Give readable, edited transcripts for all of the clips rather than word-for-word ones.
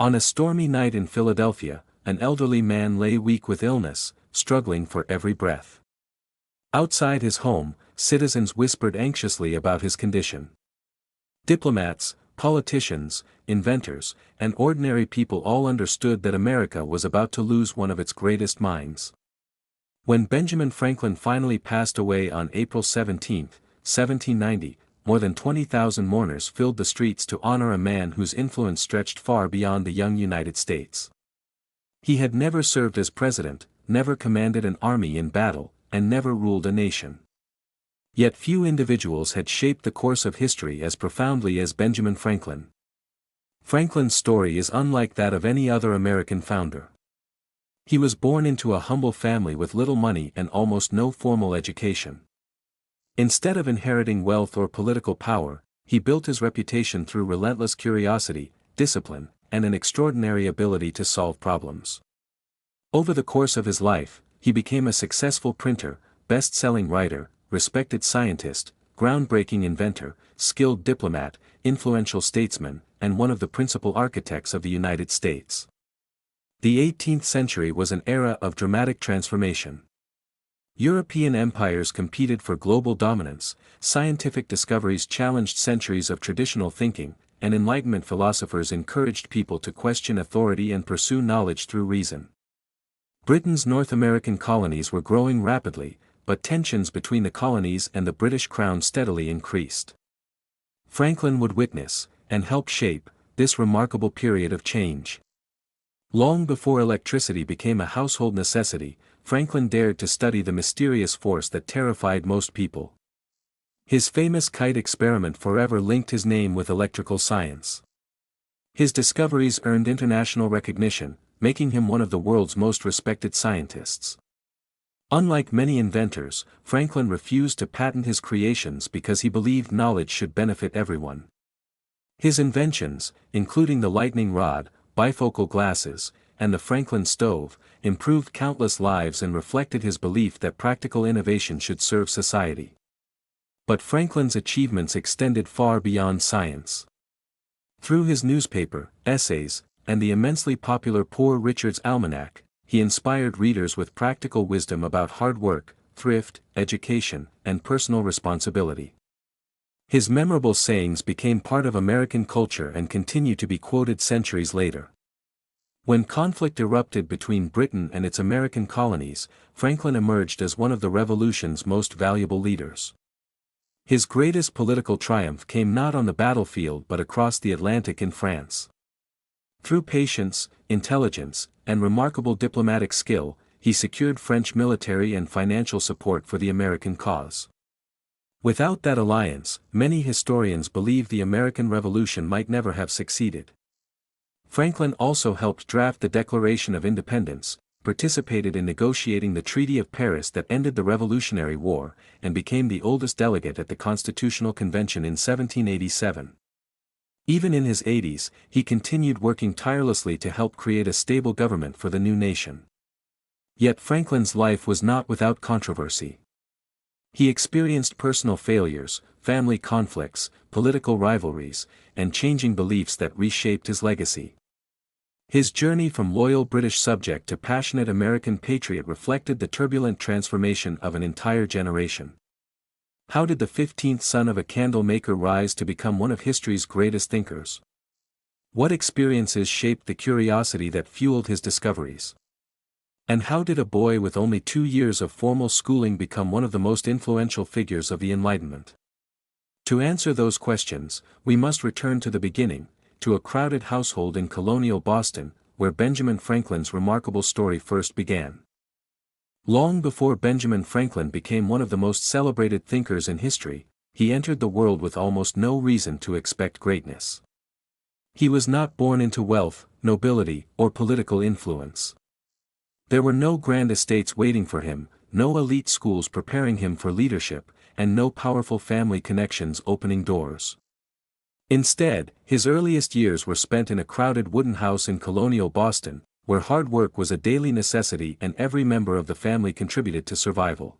On a stormy night in Philadelphia, an elderly man lay weak with illness, struggling for every breath. Outside his home, citizens whispered anxiously about his condition. Diplomats, politicians, inventors, and ordinary people all understood that America was about to lose one of its greatest minds. When Benjamin Franklin finally passed away on April 17, 1790, more than 20,000 mourners filled the streets to honor a man whose influence stretched far beyond the young United States. He had never served as president, never commanded an army in battle, and never ruled a nation. Yet few individuals had shaped the course of history as profoundly as Benjamin Franklin. Franklin's story is unlike that of any other American founder. He was born into a humble family with little money and almost no formal education. Instead of inheriting wealth or political power, he built his reputation through relentless curiosity, discipline, and an extraordinary ability to solve problems. Over the course of his life, he became a successful printer, best-selling writer, respected scientist, groundbreaking inventor, skilled diplomat, influential statesman, and one of the principal architects of the United States. The 18th century was an era of dramatic transformation. European empires competed for global dominance, scientific discoveries challenged centuries of traditional thinking, and Enlightenment philosophers encouraged people to question authority and pursue knowledge through reason. Britain's North American colonies were growing rapidly, but tensions between the colonies and the British Crown steadily increased. Franklin would witness, and help shape, this remarkable period of change. Long before electricity became a household necessity, Franklin dared to study the mysterious force that terrified most people. His famous kite experiment forever linked his name with electrical science. His discoveries earned international recognition, making him one of the world's most respected scientists. Unlike many inventors, Franklin refused to patent his creations because he believed knowledge should benefit everyone. His inventions, including the lightning rod, bifocal glasses, and the Franklin stove, improved countless lives and reflected his belief that practical innovation should serve society. But Franklin's achievements extended far beyond science. Through his newspaper, essays, and the immensely popular Poor Richard's Almanac, he inspired readers with practical wisdom about hard work, thrift, education, and personal responsibility. His memorable sayings became part of American culture and continue to be quoted centuries later. When conflict erupted between Britain and its American colonies, Franklin emerged as one of the Revolution's most valuable leaders. His greatest political triumph came not on the battlefield but across the Atlantic in France. Through patience, intelligence, and remarkable diplomatic skill, he secured French military and financial support for the American cause. Without that alliance, many historians believe the American Revolution might never have succeeded. Franklin also helped draft the Declaration of Independence, participated in negotiating the Treaty of Paris that ended the Revolutionary War, and became the oldest delegate at the Constitutional Convention in 1787. Even in his 80s, he continued working tirelessly to help create a stable government for the new nation. Yet Franklin's life was not without controversy. He experienced personal failures, family conflicts, political rivalries, and changing beliefs that reshaped his legacy. His journey from loyal British subject to passionate American patriot reflected the turbulent transformation of an entire generation. How did the 15th son of a candle maker rise to become one of history's greatest thinkers? What experiences shaped the curiosity that fueled his discoveries? And how did a boy with only 2 years of formal schooling become one of the most influential figures of the Enlightenment? To answer those questions, we must return to the beginning, to a crowded household in colonial Boston, where Benjamin Franklin's remarkable story first began. Long before Benjamin Franklin became one of the most celebrated thinkers in history, he entered the world with almost no reason to expect greatness. He was not born into wealth, nobility, or political influence. There were no grand estates waiting for him, no elite schools preparing him for leadership, and no powerful family connections opening doors. Instead, his earliest years were spent in a crowded wooden house in colonial Boston, where hard work was a daily necessity and every member of the family contributed to survival.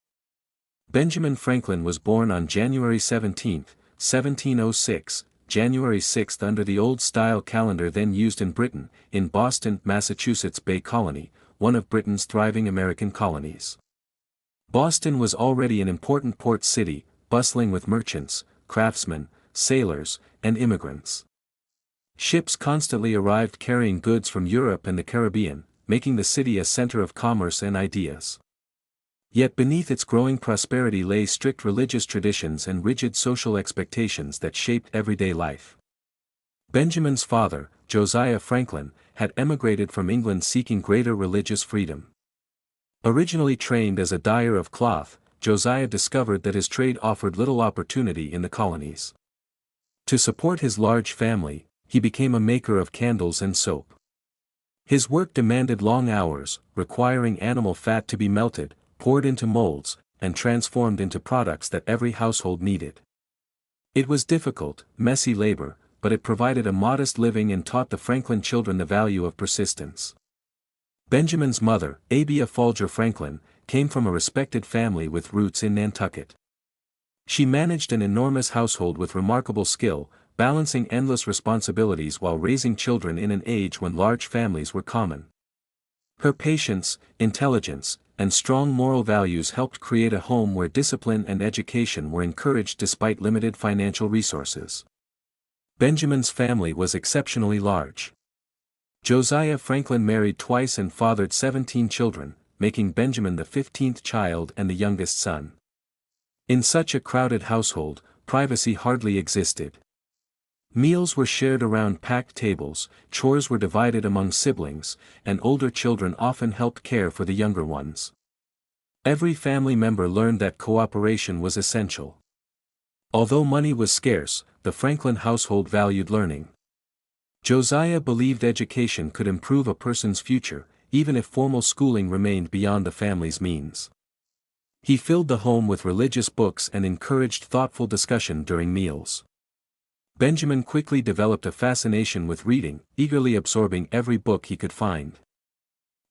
Benjamin Franklin was born on January 17, 1706, January 6 under the old-style calendar then used in Britain, in Boston, Massachusetts Bay Colony, one of Britain's thriving American colonies. Boston was already an important port city, bustling with merchants, craftsmen, sailors, and immigrants. Ships constantly arrived carrying goods from Europe and the Caribbean, making the city a center of commerce and ideas. Yet beneath its growing prosperity lay strict religious traditions and rigid social expectations that shaped everyday life. Benjamin's father, Josiah Franklin, had emigrated from England seeking greater religious freedom. Originally trained as a dyer of cloth, Josiah discovered that his trade offered little opportunity in the colonies. To support his large family, he became a maker of candles and soap. His work demanded long hours, requiring animal fat to be melted, poured into molds, and transformed into products that every household needed. It was difficult, messy labor, but it provided a modest living and taught the Franklin children the value of persistence. Benjamin's mother, Abia Folger Franklin, came from a respected family with roots in Nantucket. She managed an enormous household with remarkable skill, balancing endless responsibilities while raising children in an age when large families were common. Her patience, intelligence, and strong moral values helped create a home where discipline and education were encouraged despite limited financial resources. Benjamin's family was exceptionally large. Josiah Franklin married twice and fathered 17 children, making Benjamin the 15th child and the youngest son. In such a crowded household, privacy hardly existed. Meals were shared around packed tables, chores were divided among siblings, and older children often helped care for the younger ones. Every family member learned that cooperation was essential. Although money was scarce, the Franklin household valued learning. Josiah believed education could improve a person's future, even if formal schooling remained beyond the family's means. He filled the home with religious books and encouraged thoughtful discussion during meals. Benjamin quickly developed a fascination with reading, eagerly absorbing every book he could find.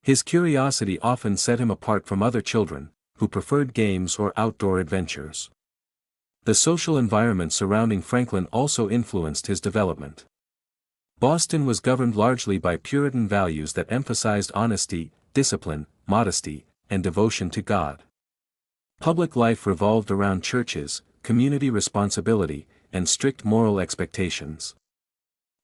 His curiosity often set him apart from other children, who preferred games or outdoor adventures. The social environment surrounding Franklin also influenced his development. Boston was governed largely by Puritan values that emphasized honesty, discipline, modesty, and devotion to God. Public life revolved around churches, community responsibility, and strict moral expectations.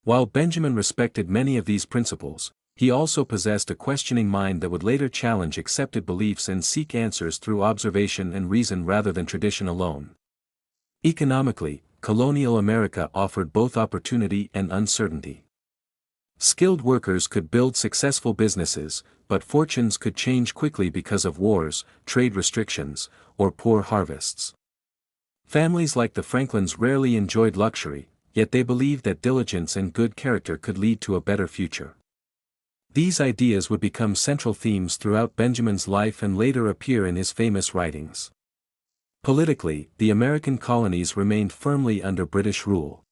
While Benjamin respected many of these principles, he also possessed a questioning mind that would later challenge accepted beliefs and seek answers through observation and reason rather than tradition alone. Economically, colonial America offered both opportunity and uncertainty. Skilled workers could build successful businesses, but fortunes could change quickly because of wars, trade restrictions, or poor harvests. Families like the Franklins rarely enjoyed luxury, yet they believed that diligence and good character could lead to a better future. These ideas would become central themes throughout Benjamin's life and later appear in his famous writings. Politically, the American colonies remained firmly under British rule.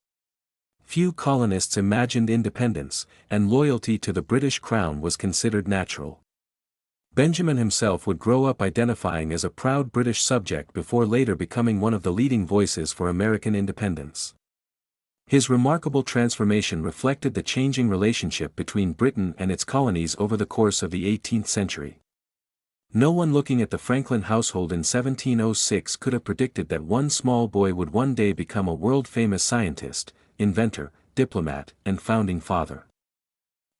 Few colonists imagined independence, and loyalty to the British crown was considered natural. Benjamin himself would grow up identifying as a proud British subject before later becoming one of the leading voices for American independence. His remarkable transformation reflected the changing relationship between Britain and its colonies over the course of the 18th century. No one looking at the Franklin household in 1706 could have predicted that one small boy would one day become a world-famous scientist, inventor, diplomat, and founding father.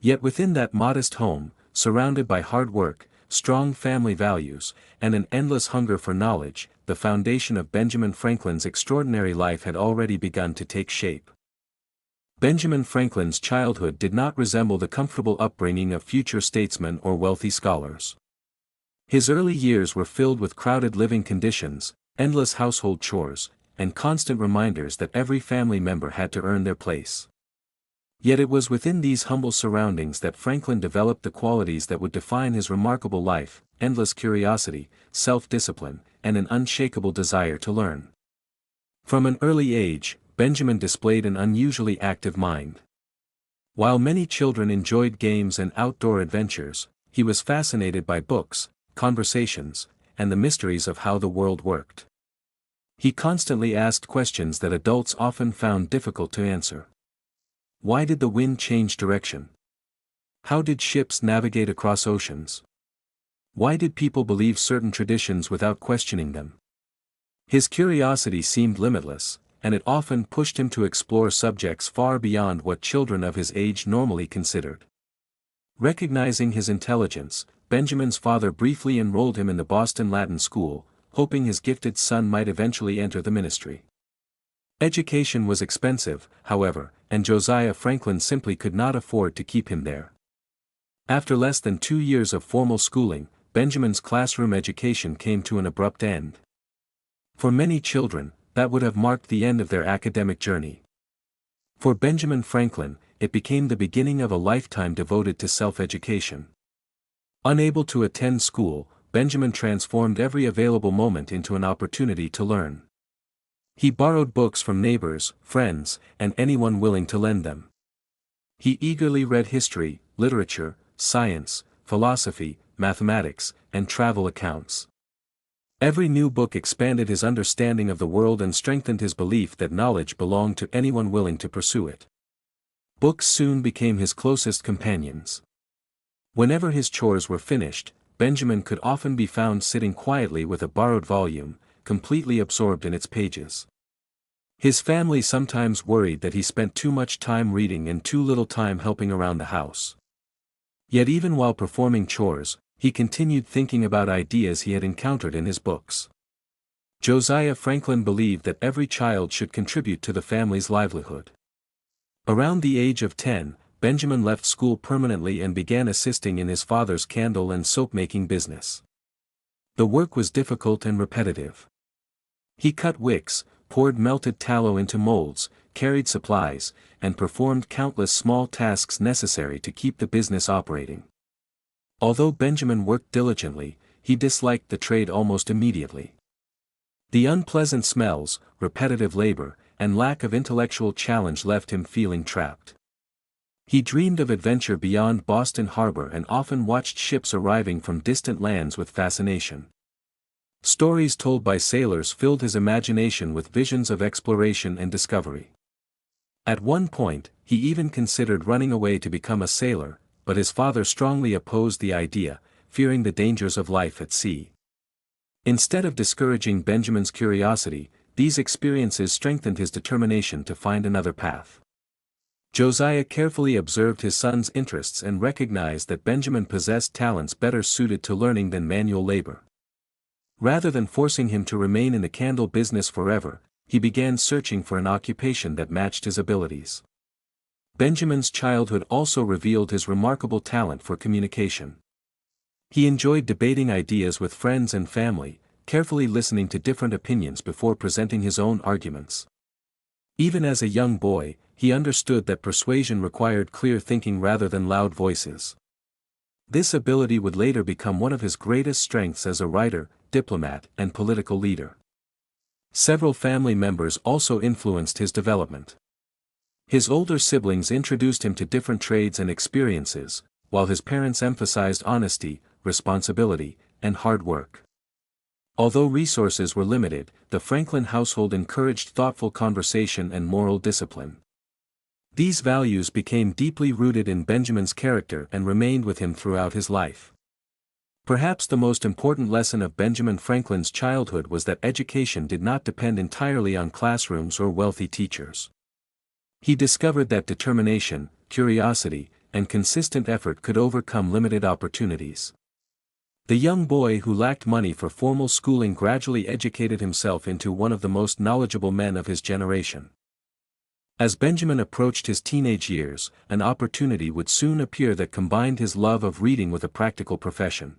Yet within that modest home, surrounded by hard work, strong family values, and an endless hunger for knowledge, the foundation of Benjamin Franklin's extraordinary life had already begun to take shape. Benjamin Franklin's childhood did not resemble the comfortable upbringing of future statesmen or wealthy scholars. His early years were filled with crowded living conditions, endless household chores, and constant reminders that every family member had to earn their place. Yet it was within these humble surroundings that Franklin developed the qualities that would define his remarkable life: endless curiosity, self-discipline, and an unshakable desire to learn. From an early age, Benjamin displayed an unusually active mind. While many children enjoyed games and outdoor adventures, he was fascinated by books, conversations, and the mysteries of how the world worked. He constantly asked questions that adults often found difficult to answer. Why did the wind change direction? How did ships navigate across oceans? Why did people believe certain traditions without questioning them? His curiosity seemed limitless, and it often pushed him to explore subjects far beyond what children of his age normally considered. Recognizing his intelligence, Benjamin's father briefly enrolled him in the Boston Latin School, hoping his gifted son might eventually enter the ministry. Education was expensive, however, and Josiah Franklin simply could not afford to keep him there. After less than 2 years of formal schooling, Benjamin's classroom education came to an abrupt end. For many children, that would have marked the end of their academic journey. For Benjamin Franklin, it became the beginning of a lifetime devoted to self-education. Unable to attend school, Benjamin transformed every available moment into an opportunity to learn. He borrowed books from neighbors, friends, and anyone willing to lend them. He eagerly read history, literature, science, philosophy, mathematics, and travel accounts. Every new book expanded his understanding of the world and strengthened his belief that knowledge belonged to anyone willing to pursue it. Books soon became his closest companions. Whenever his chores were finished, Benjamin could often be found sitting quietly with a borrowed volume, completely absorbed in its pages. His family sometimes worried that he spent too much time reading and too little time helping around the house. Yet even while performing chores, he continued thinking about ideas he had encountered in his books. Josiah Franklin believed that every child should contribute to the family's livelihood. Around the age of 10, Benjamin left school permanently and began assisting in his father's candle and soap-making business. The work was difficult and repetitive. He cut wicks, poured melted tallow into molds, carried supplies, and performed countless small tasks necessary to keep the business operating. Although Benjamin worked diligently, he disliked the trade almost immediately. The unpleasant smells, repetitive labor, and lack of intellectual challenge left him feeling trapped. He dreamed of adventure beyond Boston Harbor and often watched ships arriving from distant lands with fascination. Stories told by sailors filled his imagination with visions of exploration and discovery. At one point, he even considered running away to become a sailor, but his father strongly opposed the idea, fearing the dangers of life at sea. Instead of discouraging Benjamin's curiosity, these experiences strengthened his determination to find another path. Josiah carefully observed his son's interests and recognized that Benjamin possessed talents better suited to learning than manual labor. Rather than forcing him to remain in the candle business forever, he began searching for an occupation that matched his abilities. Benjamin's childhood also revealed his remarkable talent for communication. He enjoyed debating ideas with friends and family, carefully listening to different opinions before presenting his own arguments. Even as a young boy, he understood that persuasion required clear thinking rather than loud voices. This ability would later become one of his greatest strengths as a writer, diplomat, and political leader. Several family members also influenced his development. His older siblings introduced him to different trades and experiences, while his parents emphasized honesty, responsibility, and hard work. Although resources were limited, the Franklin household encouraged thoughtful conversation and moral discipline. These values became deeply rooted in Benjamin's character and remained with him throughout his life. Perhaps the most important lesson of Benjamin Franklin's childhood was that education did not depend entirely on classrooms or wealthy teachers. He discovered that determination, curiosity, and consistent effort could overcome limited opportunities. The young boy who lacked money for formal schooling gradually educated himself into one of the most knowledgeable men of his generation. As Benjamin approached his teenage years, an opportunity would soon appear that combined his love of reading with a practical profession.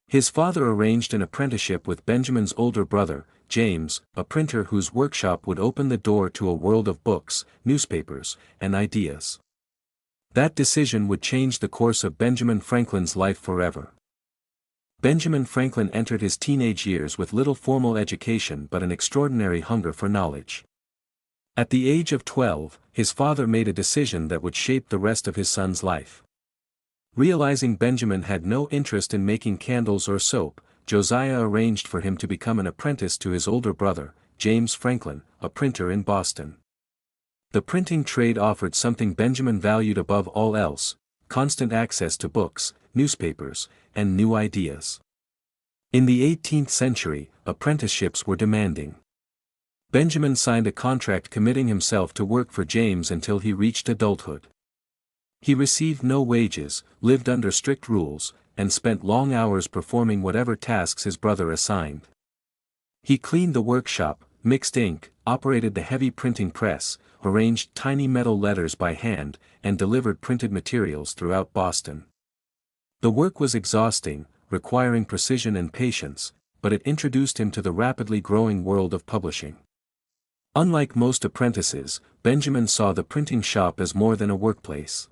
His father arranged an apprenticeship with Benjamin's older brother, James, a printer whose workshop would open the door to a world of books, newspapers, and ideas. That decision would change the course of Benjamin Franklin's life forever. Benjamin Franklin entered his teenage years with little formal education but an extraordinary hunger for knowledge. At the age of 12, his father made a decision that would shape the rest of his son's life. Realizing Benjamin had no interest in making candles or soap, Josiah arranged for him to become an apprentice to his older brother, James Franklin, a printer in Boston. The printing trade offered something Benjamin valued above all else: constant access to books, newspapers, and new ideas. In the 18th century, apprenticeships were demanding. Benjamin signed a contract committing himself to work for James until he reached adulthood. He received no wages, lived under strict rules, and spent long hours performing whatever tasks his brother assigned. He cleaned the workshop, mixed ink, operated the heavy printing press, arranged tiny metal letters by hand, and delivered printed materials throughout Boston. The work was exhausting, requiring precision and patience, but it introduced him to the rapidly growing world of publishing. Unlike most apprentices, Benjamin saw the printing shop as more than a workplace.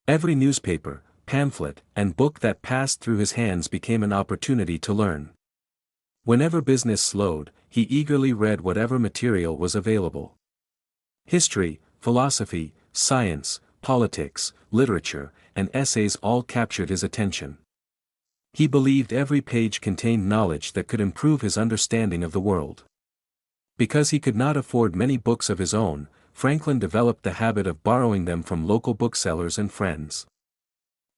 Every newspaper, pamphlet, and book that passed through his hands became an opportunity to learn. Whenever business slowed, he eagerly read whatever material was available. History, philosophy, science, politics, literature, and essays all captured his attention. He believed every page contained knowledge that could improve his understanding of the world. Because he could not afford many books of his own, Franklin developed the habit of borrowing them from local booksellers and friends.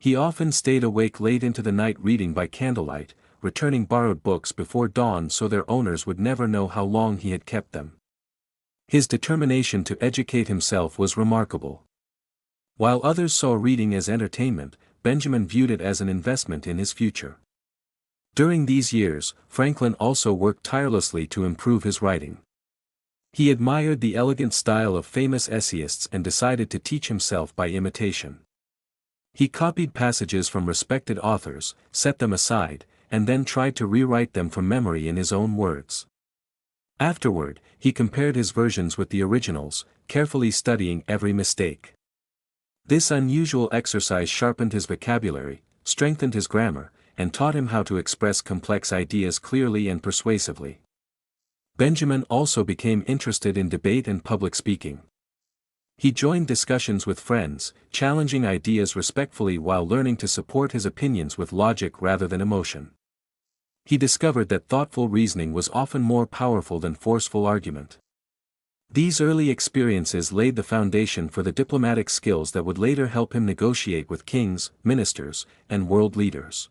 He often stayed awake late into the night reading by candlelight, returning borrowed books before dawn so their owners would never know how long he had kept them. His determination to educate himself was remarkable. While others saw reading as entertainment, Benjamin viewed it as an investment in his future. During these years, Franklin also worked tirelessly to improve his writing. He admired the elegant style of famous essayists and decided to teach himself by imitation. He copied passages from respected authors, set them aside, and then tried to rewrite them from memory in his own words. Afterward, he compared his versions with the originals, carefully studying every mistake. This unusual exercise sharpened his vocabulary, strengthened his grammar, and taught him how to express complex ideas clearly and persuasively. Benjamin also became interested in debate and public speaking. He joined discussions with friends, challenging ideas respectfully while learning to support his opinions with logic rather than emotion. He discovered that thoughtful reasoning was often more powerful than forceful argument. These early experiences laid the foundation for the diplomatic skills that would later help him negotiate with kings, ministers, and world leaders.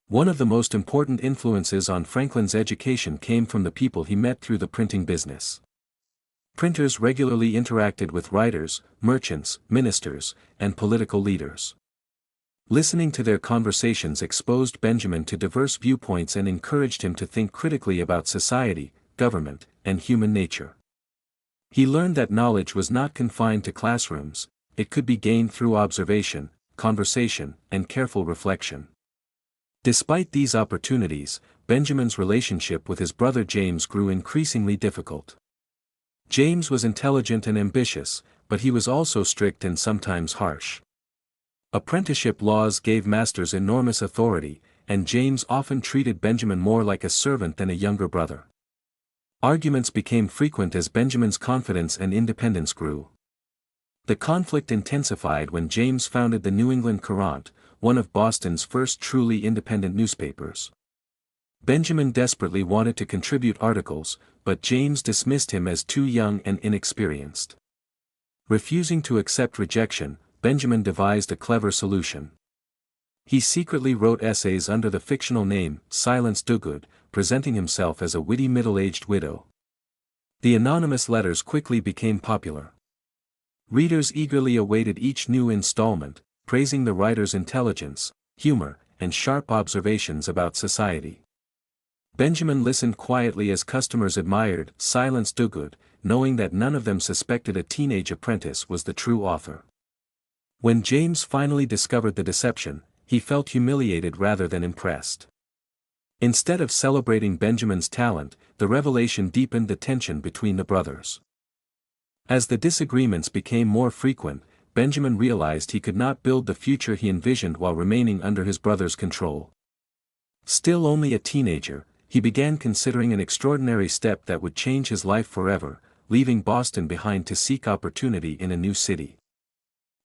One of the most important influences on Franklin's education came from the people he met through the printing business. Printers regularly interacted with writers, merchants, ministers, and political leaders. Listening to their conversations exposed Benjamin to diverse viewpoints and encouraged him to think critically about society, government, and human nature. He learned that knowledge was not confined to classrooms; it could be gained through observation, conversation, and careful reflection. Despite these opportunities, Benjamin's relationship with his brother James grew increasingly difficult. James was intelligent and ambitious, but he was also strict and sometimes harsh. Apprenticeship laws gave masters enormous authority, and James often treated Benjamin more like a servant than a younger brother. Arguments became frequent as Benjamin's confidence and independence grew. The conflict intensified when James founded the New England Courant, one of Boston's first truly independent newspapers. Benjamin desperately wanted to contribute articles, but James dismissed him as too young and inexperienced. Refusing to accept rejection, Benjamin devised a clever solution. He secretly wrote essays under the fictional name, Silence Dogood, presenting himself as a witty middle-aged widow. The anonymous letters quickly became popular. Readers eagerly awaited each new installment, praising the writer's intelligence, humor, and sharp observations about society. Benjamin listened quietly as customers admired Silence Dogood, knowing that none of them suspected a teenage apprentice was the true author. When James finally discovered the deception, he felt humiliated rather than impressed. Instead of celebrating Benjamin's talent, the revelation deepened the tension between the brothers. As the disagreements became more frequent, Benjamin realized he could not build the future he envisioned while remaining under his brother's control. Still only a teenager, he began considering an extraordinary step that would change his life forever, leaving Boston behind to seek opportunity in a new city.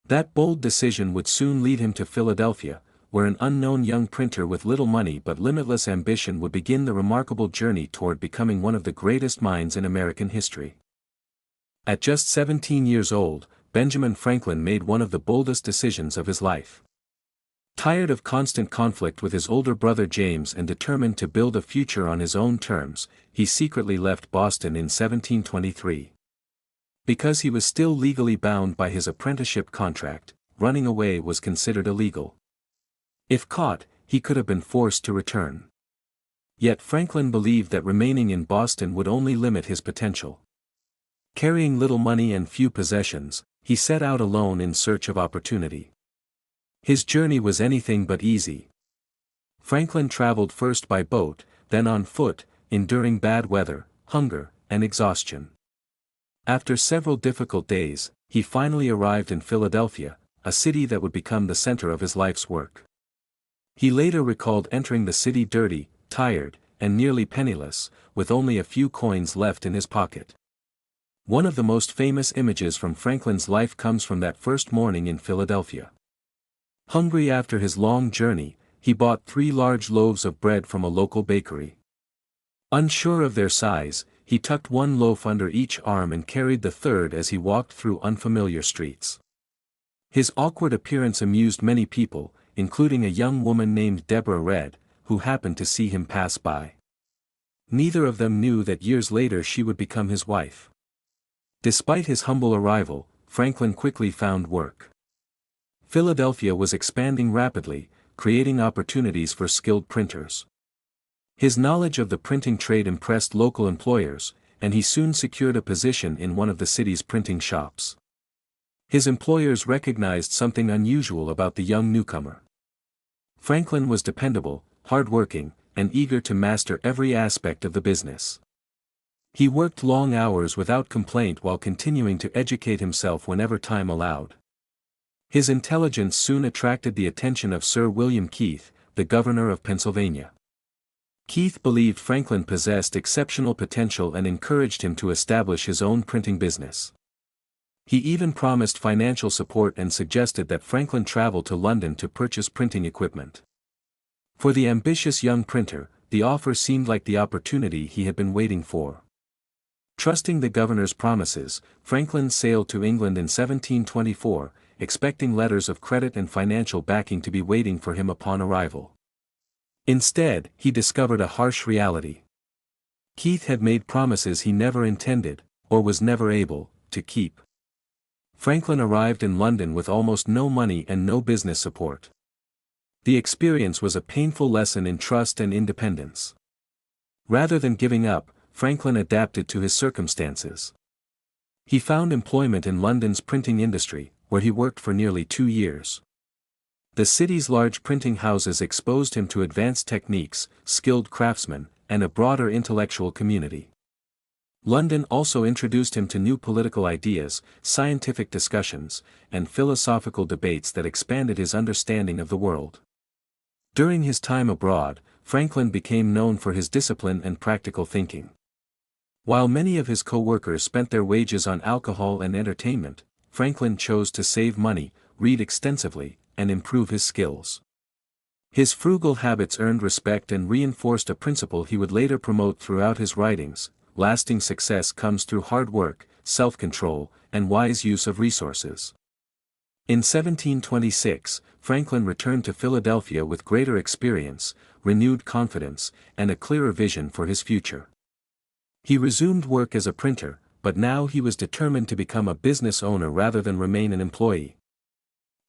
That bold decision would soon lead him to Philadelphia, where an unknown young printer with little money but limitless ambition would begin the remarkable journey toward becoming one of the greatest minds in American history. At just 17 years old, Benjamin Franklin made one of the boldest decisions of his life. Tired of constant conflict with his older brother James and determined to build a future on his own terms, he secretly left Boston in 1723. Because he was still legally bound by his apprenticeship contract, running away was considered illegal. If caught, he could have been forced to return. Yet Franklin believed that remaining in Boston would only limit his potential. Carrying little money and few possessions, he set out alone in search of opportunity. His journey was anything but easy. Franklin traveled first by boat, then on foot, enduring bad weather, hunger, and exhaustion. After several difficult days, he finally arrived in Philadelphia, a city that would become the center of his life's work. He later recalled entering the city dirty, tired, and nearly penniless, with only a few coins left in his pocket. One of the most famous images from Franklin's life comes from that first morning in Philadelphia. Hungry after his long journey, he bought 3 large loaves of bread from a local bakery. Unsure of their size, he tucked one loaf under each arm and carried the third as he walked through unfamiliar streets. His awkward appearance amused many people, including a young woman named Deborah Red, who happened to see him pass by. Neither of them knew that years later she would become his wife. Despite his humble arrival, Franklin quickly found work. Philadelphia was expanding rapidly, creating opportunities for skilled printers. His knowledge of the printing trade impressed local employers, and he soon secured a position in one of the city's printing shops. His employers recognized something unusual about the young newcomer. Franklin was dependable, hardworking, and eager to master every aspect of the business. He worked long hours without complaint while continuing to educate himself whenever time allowed. His intelligence soon attracted the attention of Sir William Keith, the governor of Pennsylvania. Keith believed Franklin possessed exceptional potential and encouraged him to establish his own printing business. He even promised financial support and suggested that Franklin travel to London to purchase printing equipment. For the ambitious young printer, the offer seemed like the opportunity he had been waiting for. Trusting the governor's promises, Franklin sailed to England in 1724, expecting letters of credit and financial backing to be waiting for him upon arrival. Instead, he discovered a harsh reality. Keith had made promises he never intended, or was never able, to keep. Franklin arrived in London with almost no money and no business support. The experience was a painful lesson in trust and independence. Rather than giving up, Franklin adapted to his circumstances. He found employment in London's printing industry, where he worked for nearly 2 years. The city's large printing houses exposed him to advanced techniques, skilled craftsmen, and a broader intellectual community. London also introduced him to new political ideas, scientific discussions, and philosophical debates that expanded his understanding of the world. During his time abroad, Franklin became known for his discipline and practical thinking. While many of his co-workers spent their wages on alcohol and entertainment, Franklin chose to save money, read extensively, and improve his skills. His frugal habits earned respect and reinforced a principle he would later promote throughout his writings: lasting success comes through hard work, self-control, and wise use of resources. In 1726, Franklin returned to Philadelphia with greater experience, renewed confidence, and a clearer vision for his future. He resumed work as a printer, but now he was determined to become a business owner rather than remain an employee.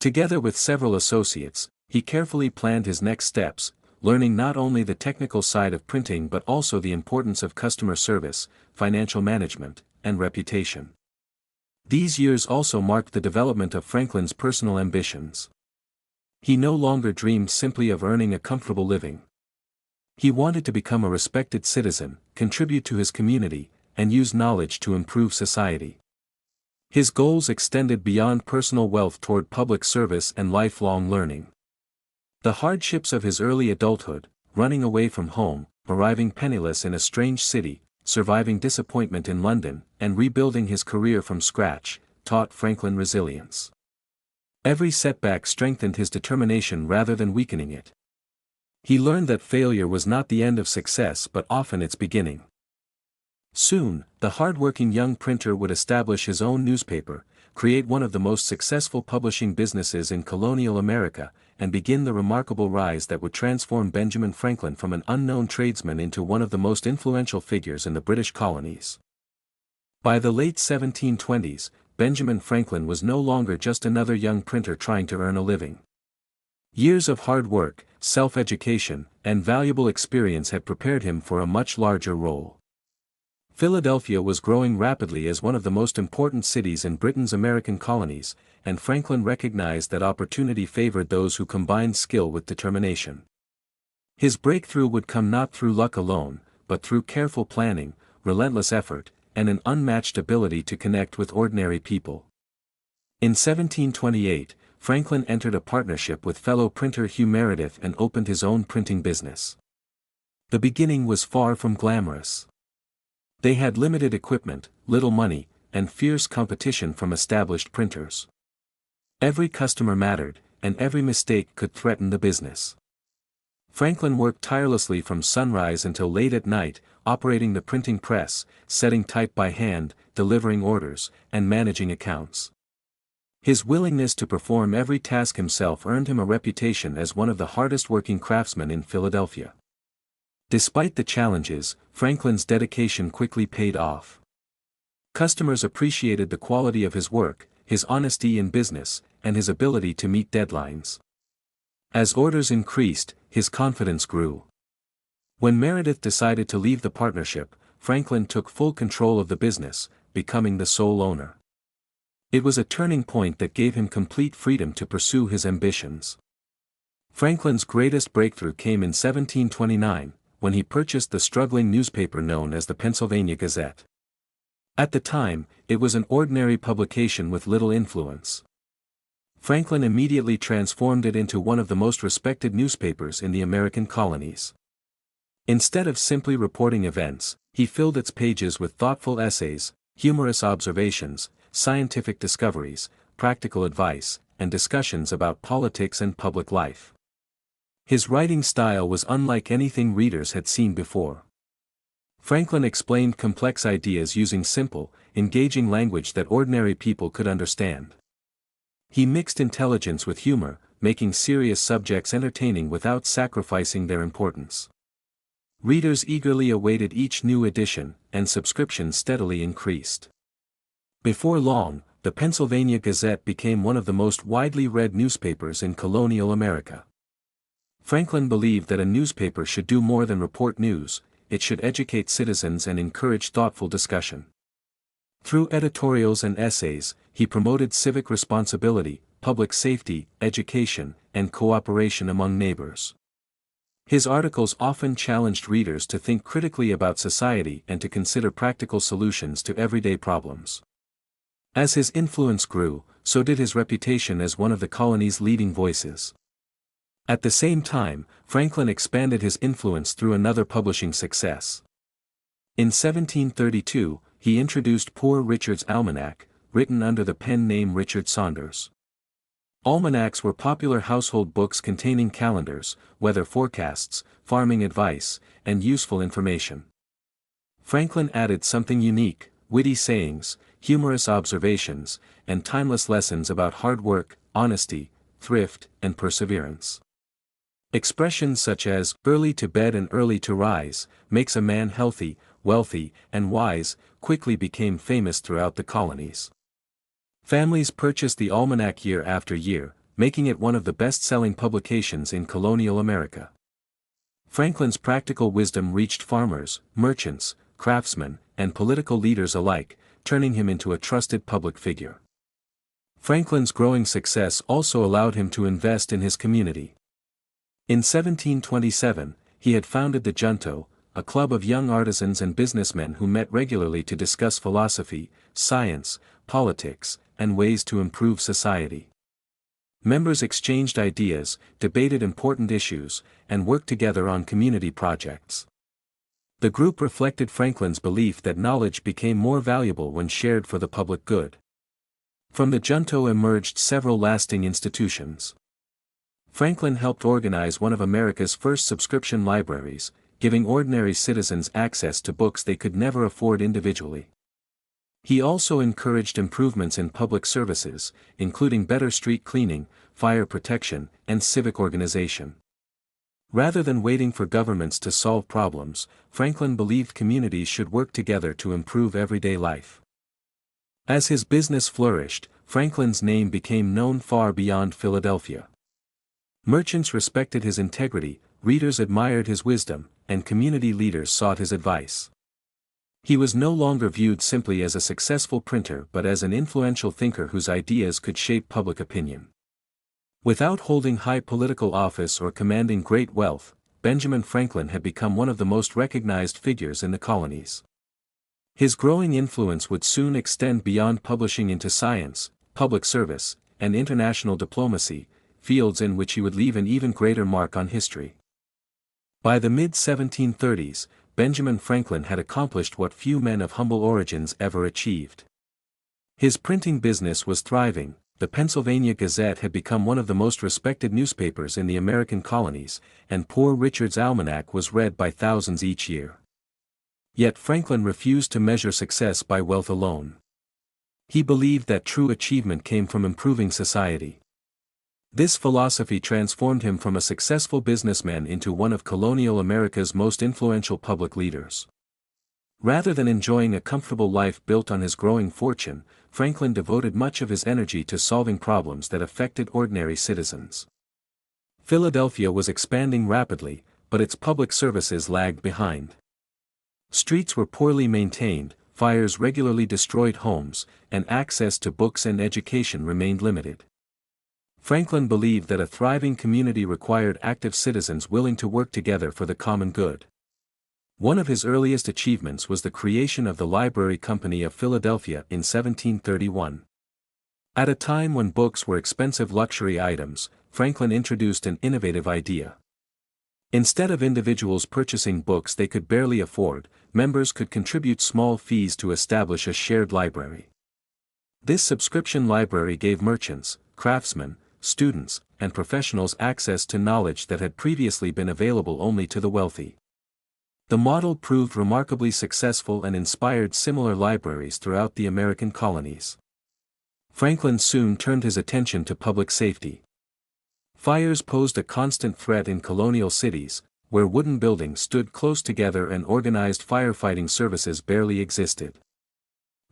Together with several associates, he carefully planned his next steps, learning not only the technical side of printing but also the importance of customer service, financial management, and reputation. These years also marked the development of Franklin's personal ambitions. He no longer dreamed simply of earning a comfortable living. He wanted to become a respected citizen, contribute to his community, and use knowledge to improve society. His goals extended beyond personal wealth toward public service and lifelong learning. The hardships of his early adulthood, running away from home, arriving penniless in a strange city, surviving disappointment in London, and rebuilding his career from scratch, taught Franklin resilience. Every setback strengthened his determination rather than weakening it. He learned that failure was not the end of success but often its beginning. Soon, the hard-working young printer would establish his own newspaper, create one of the most successful publishing businesses in colonial America, and begin the remarkable rise that would transform Benjamin Franklin from an unknown tradesman into one of the most influential figures in the British colonies. By the late 1720s, Benjamin Franklin was no longer just another young printer trying to earn a living. Years of hard work, self-education, and valuable experience had prepared him for a much larger role. Philadelphia was growing rapidly as one of the most important cities in Britain's American colonies, and Franklin recognized that opportunity favored those who combined skill with determination. His breakthrough would come not through luck alone, but through careful planning, relentless effort, and an unmatched ability to connect with ordinary people. In 1728, Franklin entered a partnership with fellow printer Hugh Meredith and opened his own printing business. The beginning was far from glamorous. They had limited equipment, little money, and fierce competition from established printers. Every customer mattered, and every mistake could threaten the business. Franklin worked tirelessly from sunrise until late at night, operating the printing press, setting type by hand, delivering orders, and managing accounts. His willingness to perform every task himself earned him a reputation as one of the hardest-working craftsmen in Philadelphia. Despite the challenges, Franklin's dedication quickly paid off. Customers appreciated the quality of his work, his honesty in business, and his ability to meet deadlines. As orders increased, his confidence grew. When Meredith decided to leave the partnership, Franklin took full control of the business, becoming the sole owner. It was a turning point that gave him complete freedom to pursue his ambitions. Franklin's greatest breakthrough came in 1729, when he purchased the struggling newspaper known as the Pennsylvania Gazette. At the time, it was an ordinary publication with little influence. Franklin immediately transformed it into one of the most respected newspapers in the American colonies. Instead of simply reporting events, he filled its pages with thoughtful essays, humorous observations, scientific discoveries, practical advice, and discussions about politics and public life. His writing style was unlike anything readers had seen before. Franklin explained complex ideas using simple, engaging language that ordinary people could understand. He mixed intelligence with humor, making serious subjects entertaining without sacrificing their importance. Readers eagerly awaited each new edition, and subscriptions steadily increased. Before long, the Pennsylvania Gazette became one of the most widely read newspapers in colonial America. Franklin believed that a newspaper should do more than report news, it should educate citizens and encourage thoughtful discussion. Through editorials and essays, he promoted civic responsibility, public safety, education, and cooperation among neighbors. His articles often challenged readers to think critically about society and to consider practical solutions to everyday problems. As his influence grew, so did his reputation as one of the colony's leading voices. At the same time, Franklin expanded his influence through another publishing success. In 1732, he introduced Poor Richard's Almanac, written under the pen name Richard Saunders. Almanacs were popular household books containing calendars, weather forecasts, farming advice, and useful information. Franklin added something unique: witty sayings, humorous observations, and timeless lessons about hard work, honesty, thrift, and perseverance. Expressions such as "early to bed and early to rise" makes a man healthy, wealthy, and wise quickly became famous throughout the colonies. Families purchased the almanac year after year, making it one of the best-selling publications in colonial America. Franklin's practical wisdom reached farmers, merchants, craftsmen, and political leaders alike, turning him into a trusted public figure. Franklin's growing success also allowed him to invest in his community. In 1727, he had founded the Junto, a club of young artisans and businessmen who met regularly to discuss philosophy, science, politics, and ways to improve society. Members exchanged ideas, debated important issues, and worked together on community projects. The group reflected Franklin's belief that knowledge became more valuable when shared for the public good. From the junto emerged several lasting institutions. Franklin helped organize one of America's first subscription libraries, giving ordinary citizens access to books they could never afford individually. He also encouraged improvements in public services, including better street cleaning, fire protection, and civic organization. Rather than waiting for governments to solve problems, Franklin believed communities should work together to improve everyday life. As his business flourished, Franklin's name became known far beyond Philadelphia. Merchants respected his integrity, readers admired his wisdom, and community leaders sought his advice. He was no longer viewed simply as a successful printer but as an influential thinker whose ideas could shape public opinion. Without holding high political office or commanding great wealth, Benjamin Franklin had become one of the most recognized figures in the colonies. His growing influence would soon extend beyond publishing into science, public service, and international diplomacy, fields in which he would leave an even greater mark on history. By the mid-1730s, Benjamin Franklin had accomplished what few men of humble origins ever achieved. His printing business was thriving. The Pennsylvania Gazette had become one of the most respected newspapers in the American colonies, and Poor Richard's Almanac was read by thousands each year. Yet Franklin refused to measure success by wealth alone. He believed that true achievement came from improving society. This philosophy transformed him from a successful businessman into one of colonial America's most influential public leaders. Rather than enjoying a comfortable life built on his growing fortune, Franklin devoted much of his energy to solving problems that affected ordinary citizens. Philadelphia was expanding rapidly, but its public services lagged behind. Streets were poorly maintained, fires regularly destroyed homes, and access to books and education remained limited. Franklin believed that a thriving community required active citizens willing to work together for the common good. One of his earliest achievements was the creation of the Library Company of Philadelphia in 1731. At a time when books were expensive luxury items, Franklin introduced an innovative idea. Instead of individuals purchasing books they could barely afford, members could contribute small fees to establish a shared library. This subscription library gave merchants, craftsmen, students, and professionals access to knowledge that had previously been available only to the wealthy. The model proved remarkably successful and inspired similar libraries throughout the American colonies. Franklin soon turned his attention to public safety. Fires posed a constant threat in colonial cities, where wooden buildings stood close together and organized firefighting services barely existed.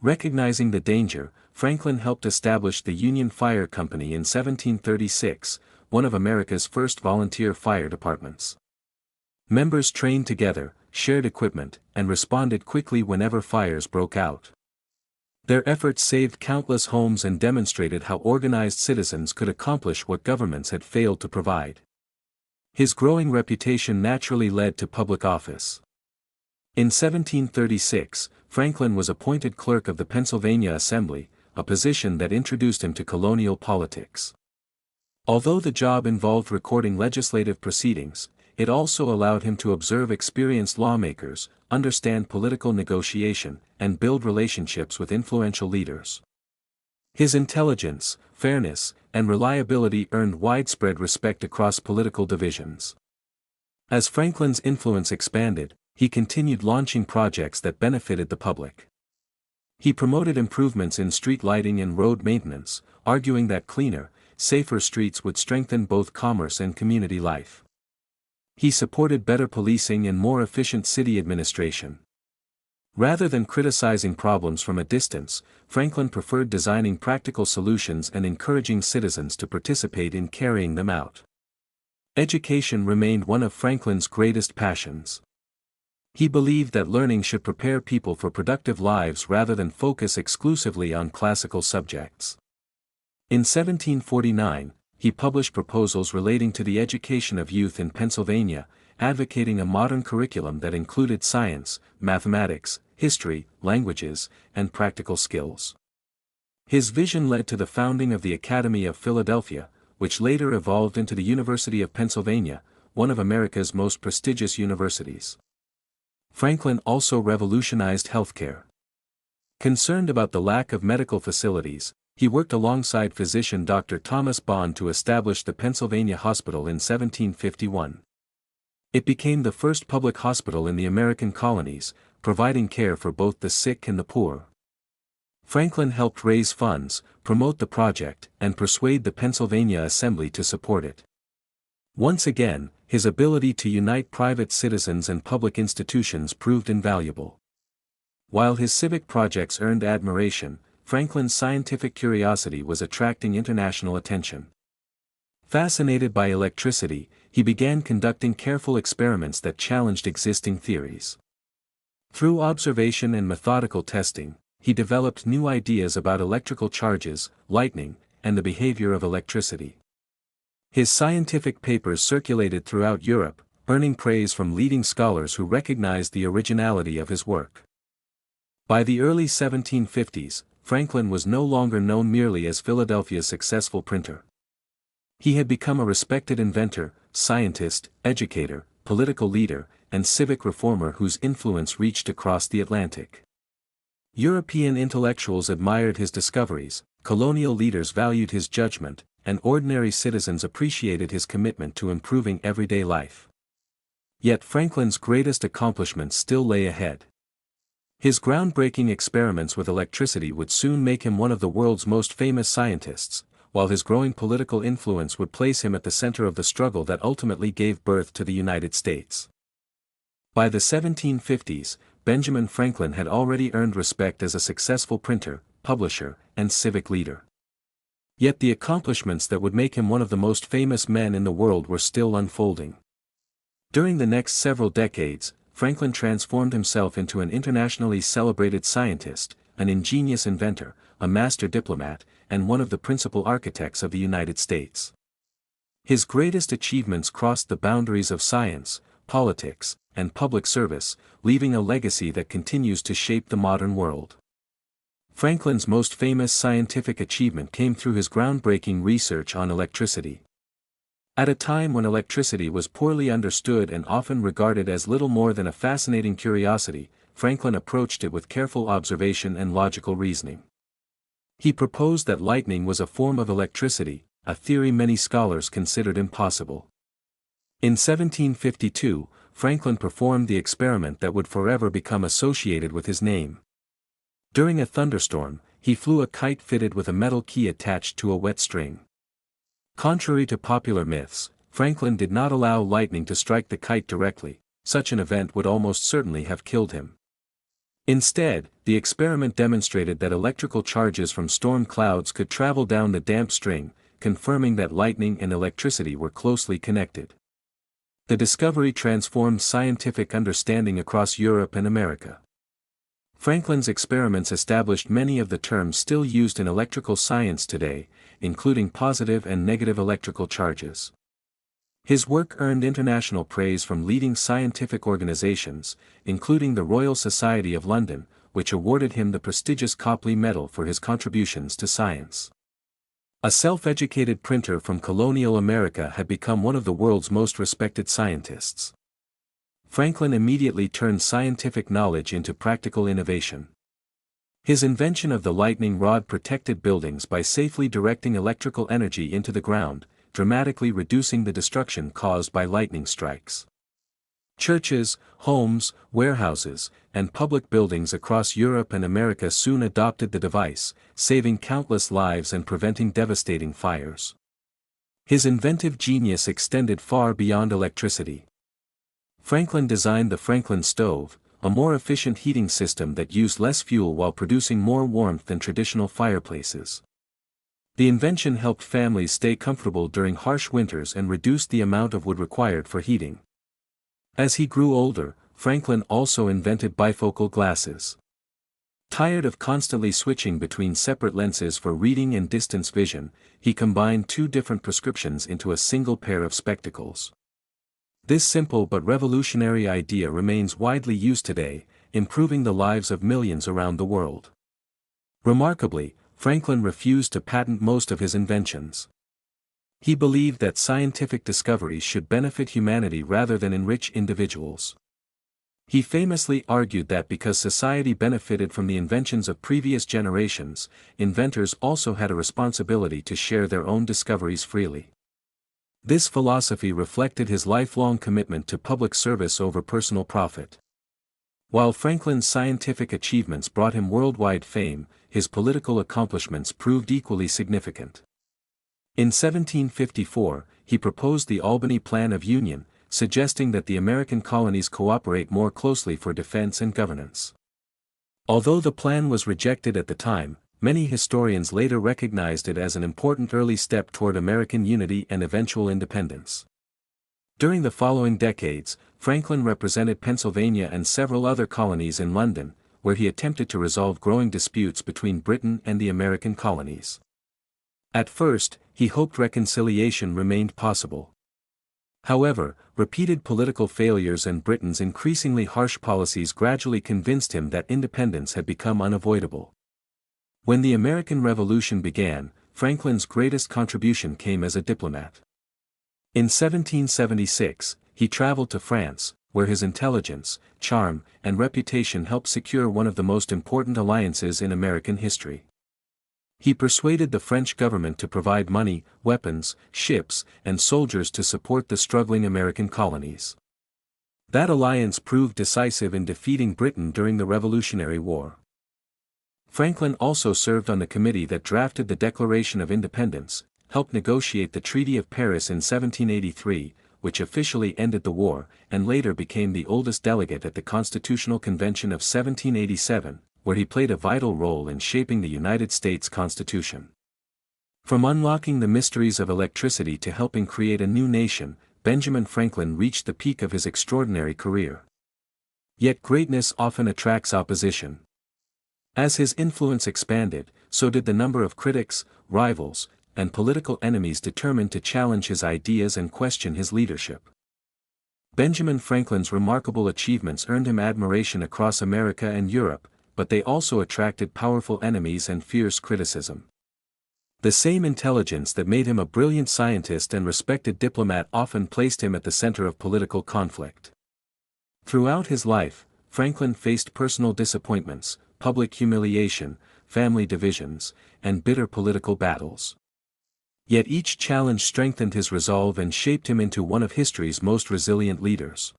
Recognizing the danger, Franklin helped establish the Union Fire Company in 1736, one of America's first volunteer fire departments. Members trained together, shared equipment, and responded quickly whenever fires broke out. Their efforts saved countless homes and demonstrated how organized citizens could accomplish what governments had failed to provide. His growing reputation naturally led to public office. In 1736, Franklin was appointed clerk of the Pennsylvania Assembly, a position that introduced him to colonial politics. Although the job involved recording legislative proceedings, it also allowed him to observe experienced lawmakers, understand political negotiation, and build relationships with influential leaders. His intelligence, fairness, and reliability earned widespread respect across political divisions. As Franklin's influence expanded, he continued launching projects that benefited the public. He promoted improvements in street lighting and road maintenance, arguing that cleaner, safer streets would strengthen both commerce and community life. He supported better policing and more efficient city administration. Rather than criticizing problems from a distance, Franklin preferred designing practical solutions and encouraging citizens to participate in carrying them out. Education remained one of Franklin's greatest passions. He believed that learning should prepare people for productive lives rather than focus exclusively on classical subjects. In 1749, he published proposals relating to the education of youth in Pennsylvania, advocating a modern curriculum that included science, mathematics, history, languages, and practical skills. His vision led to the founding of the Academy of Philadelphia, which later evolved into the University of Pennsylvania, one of America's most prestigious universities. Franklin also revolutionized healthcare. Concerned about the lack of medical facilities, he worked alongside physician Dr. Thomas Bond to establish the Pennsylvania Hospital in 1751. It became the first public hospital in the American colonies, providing care for both the sick and the poor. Franklin helped raise funds, promote the project, and persuade the Pennsylvania Assembly to support it. Once again, his ability to unite private citizens and public institutions proved invaluable. While his civic projects earned admiration, Franklin's scientific curiosity was attracting international attention. Fascinated by electricity, he began conducting careful experiments that challenged existing theories. Through observation and methodical testing, he developed new ideas about electrical charges, lightning, and the behavior of electricity. His scientific papers circulated throughout Europe, earning praise from leading scholars who recognized the originality of his work. By the early 1750s, Franklin was no longer known merely as Philadelphia's successful printer. He had become a respected inventor, scientist, educator, political leader, and civic reformer whose influence reached across the Atlantic. European intellectuals admired his discoveries, colonial leaders valued his judgment, and ordinary citizens appreciated his commitment to improving everyday life. Yet Franklin's greatest accomplishments still lay ahead. His groundbreaking experiments with electricity would soon make him one of the world's most famous scientists, while his growing political influence would place him at the center of the struggle that ultimately gave birth to the United States. By the 1750s, Benjamin Franklin had already earned respect as a successful printer, publisher, and civic leader. Yet the accomplishments that would make him one of the most famous men in the world were still unfolding. During the next several decades, Franklin transformed himself into an internationally celebrated scientist, an ingenious inventor, a master diplomat, and one of the principal architects of the United States. His greatest achievements crossed the boundaries of science, politics, and public service, leaving a legacy that continues to shape the modern world. Franklin's most famous scientific achievement came through his groundbreaking research on electricity. At a time when electricity was poorly understood and often regarded as little more than a fascinating curiosity, Franklin approached it with careful observation and logical reasoning. He proposed that lightning was a form of electricity, a theory many scholars considered impossible. In 1752, Franklin performed the experiment that would forever become associated with his name. During a thunderstorm, he flew a kite fitted with a metal key attached to a wet string. Contrary to popular myths, Franklin did not allow lightning to strike the kite directly. Such an event would almost certainly have killed him. Instead, the experiment demonstrated that electrical charges from storm clouds could travel down the damp string, confirming that lightning and electricity were closely connected. The discovery transformed scientific understanding across Europe and America. Franklin's experiments established many of the terms still used in electrical science today, including positive and negative electrical charges. His work earned international praise from leading scientific organizations, including the Royal Society of London, which awarded him the prestigious Copley Medal for his contributions to science. A self-educated printer from colonial America had become one of the world's most respected scientists. Franklin immediately turned scientific knowledge into practical innovation. His invention of the lightning rod protected buildings by safely directing electrical energy into the ground, dramatically reducing the destruction caused by lightning strikes. Churches, homes, warehouses, and public buildings across Europe and America soon adopted the device, saving countless lives and preventing devastating fires. His inventive genius extended far beyond electricity. Franklin designed the Franklin stove, a more efficient heating system that used less fuel while producing more warmth than traditional fireplaces. The invention helped families stay comfortable during harsh winters and reduced the amount of wood required for heating. As he grew older, Franklin also invented bifocal glasses. Tired of constantly switching between separate lenses for reading and distance vision, he combined two different prescriptions into a single pair of spectacles. This simple but revolutionary idea remains widely used today, improving the lives of millions around the world. Remarkably, Franklin refused to patent most of his inventions. He believed that scientific discoveries should benefit humanity rather than enrich individuals. He famously argued that because society benefited from the inventions of previous generations, inventors also had a responsibility to share their own discoveries freely. This philosophy reflected his lifelong commitment to public service over personal profit. While Franklin's scientific achievements brought him worldwide fame, his political accomplishments proved equally significant. In 1754, he proposed the Albany Plan of Union, suggesting that the American colonies cooperate more closely for defense and governance. Although the plan was rejected at the time, many historians later recognized it as an important early step toward American unity and eventual independence. During the following decades, Franklin represented Pennsylvania and several other colonies in London, where he attempted to resolve growing disputes between Britain and the American colonies. At first, he hoped reconciliation remained possible. However, repeated political failures and Britain's increasingly harsh policies gradually convinced him that independence had become unavoidable. When the American Revolution began, Franklin's greatest contribution came as a diplomat. In 1776, he traveled to France, where his intelligence, charm, and reputation helped secure one of the most important alliances in American history. He persuaded the French government to provide money, weapons, ships, and soldiers to support the struggling American colonies. That alliance proved decisive in defeating Britain during the Revolutionary War. Franklin also served on the committee that drafted the Declaration of Independence, helped negotiate the Treaty of Paris in 1783, which officially ended the war, and later became the oldest delegate at the Constitutional Convention of 1787, where he played a vital role in shaping the United States Constitution. From unlocking the mysteries of electricity to helping create a new nation, Benjamin Franklin reached the peak of his extraordinary career. Yet greatness often attracts opposition. As his influence expanded, so did the number of critics, rivals, and political enemies determined to challenge his ideas and question his leadership. Benjamin Franklin's remarkable achievements earned him admiration across America and Europe, but they also attracted powerful enemies and fierce criticism. The same intelligence that made him a brilliant scientist and respected diplomat often placed him at the center of political conflict. Throughout his life, Franklin faced personal disappointments, public humiliation, family divisions, and bitter political battles. Yet each challenge strengthened his resolve and shaped him into one of history's most resilient leaders.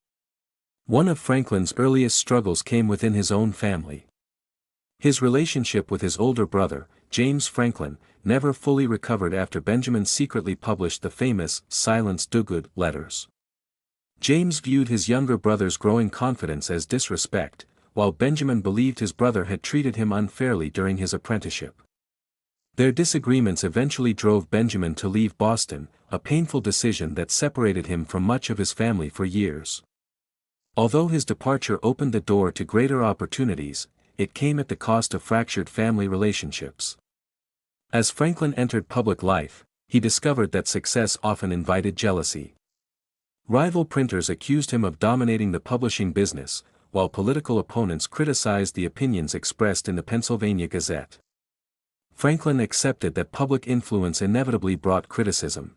One of Franklin's earliest struggles came within his own family. His relationship with his older brother, James Franklin, never fully recovered after Benjamin secretly published the famous Silence Dogood letters. James viewed his younger brother's growing confidence as disrespect, while Benjamin believed his brother had treated him unfairly during his apprenticeship. Their disagreements eventually drove Benjamin to leave Boston, a painful decision that separated him from much of his family for years. Although his departure opened the door to greater opportunities, it came at the cost of fractured family relationships. As Franklin entered public life, he discovered that success often invited jealousy. Rival printers accused him of dominating the publishing business, while political opponents criticized the opinions expressed in the Pennsylvania Gazette. Franklin accepted that public influence inevitably brought criticism.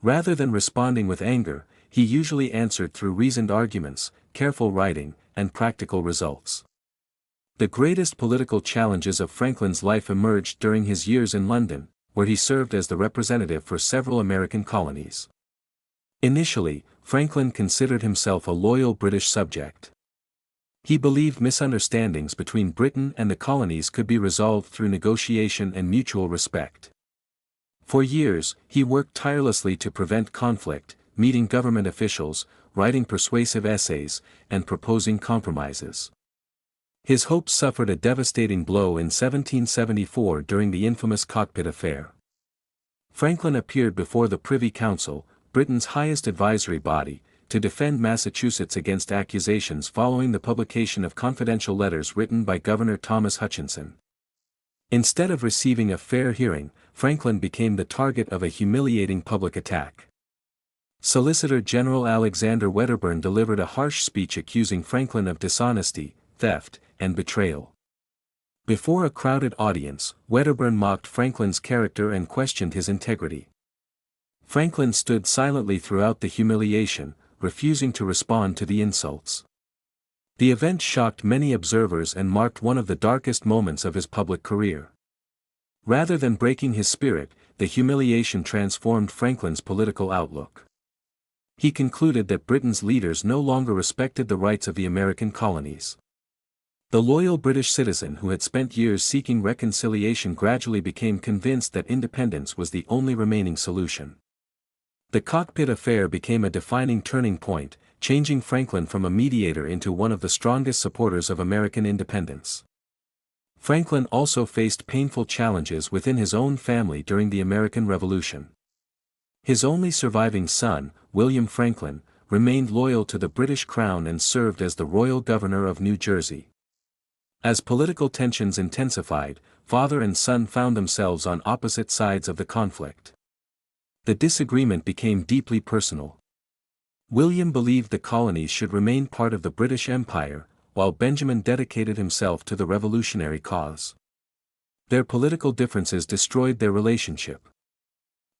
Rather than responding with anger, he usually answered through reasoned arguments, careful writing, and practical results. The greatest political challenges of Franklin's life emerged during his years in London, where he served as the representative for several American colonies. Initially, Franklin considered himself a loyal British subject. He believed misunderstandings between Britain and the colonies could be resolved through negotiation and mutual respect. For years, he worked tirelessly to prevent conflict, meeting government officials, writing persuasive essays, and proposing compromises. His hopes suffered a devastating blow in 1774 during the infamous Cockpit Affair. Franklin appeared before the Privy Council, Britain's highest advisory body, to defend Massachusetts against accusations following the publication of confidential letters written by Governor Thomas Hutchinson. Instead of receiving a fair hearing, Franklin became the target of a humiliating public attack. Solicitor General Alexander Wedderburn delivered a harsh speech accusing Franklin of dishonesty, theft, and betrayal. Before a crowded audience, Wedderburn mocked Franklin's character and questioned his integrity. Franklin stood silently throughout the humiliation, refusing to respond to the insults. The event shocked many observers and marked one of the darkest moments of his public career. Rather than breaking his spirit, the humiliation transformed Franklin's political outlook. He concluded that Britain's leaders no longer respected the rights of the American colonies. The loyal British citizen who had spent years seeking reconciliation gradually became convinced that independence was the only remaining solution. The cockpit affair became a defining turning point, changing Franklin from a mediator into one of the strongest supporters of American independence. Franklin also faced painful challenges within his own family during the American Revolution. His only surviving son, William Franklin, remained loyal to the British Crown and served as the Royal Governor of New Jersey. As political tensions intensified, father and son found themselves on opposite sides of the conflict. The disagreement became deeply personal. William believed the colonies should remain part of the British Empire, while Benjamin dedicated himself to the revolutionary cause. Their political differences destroyed their relationship.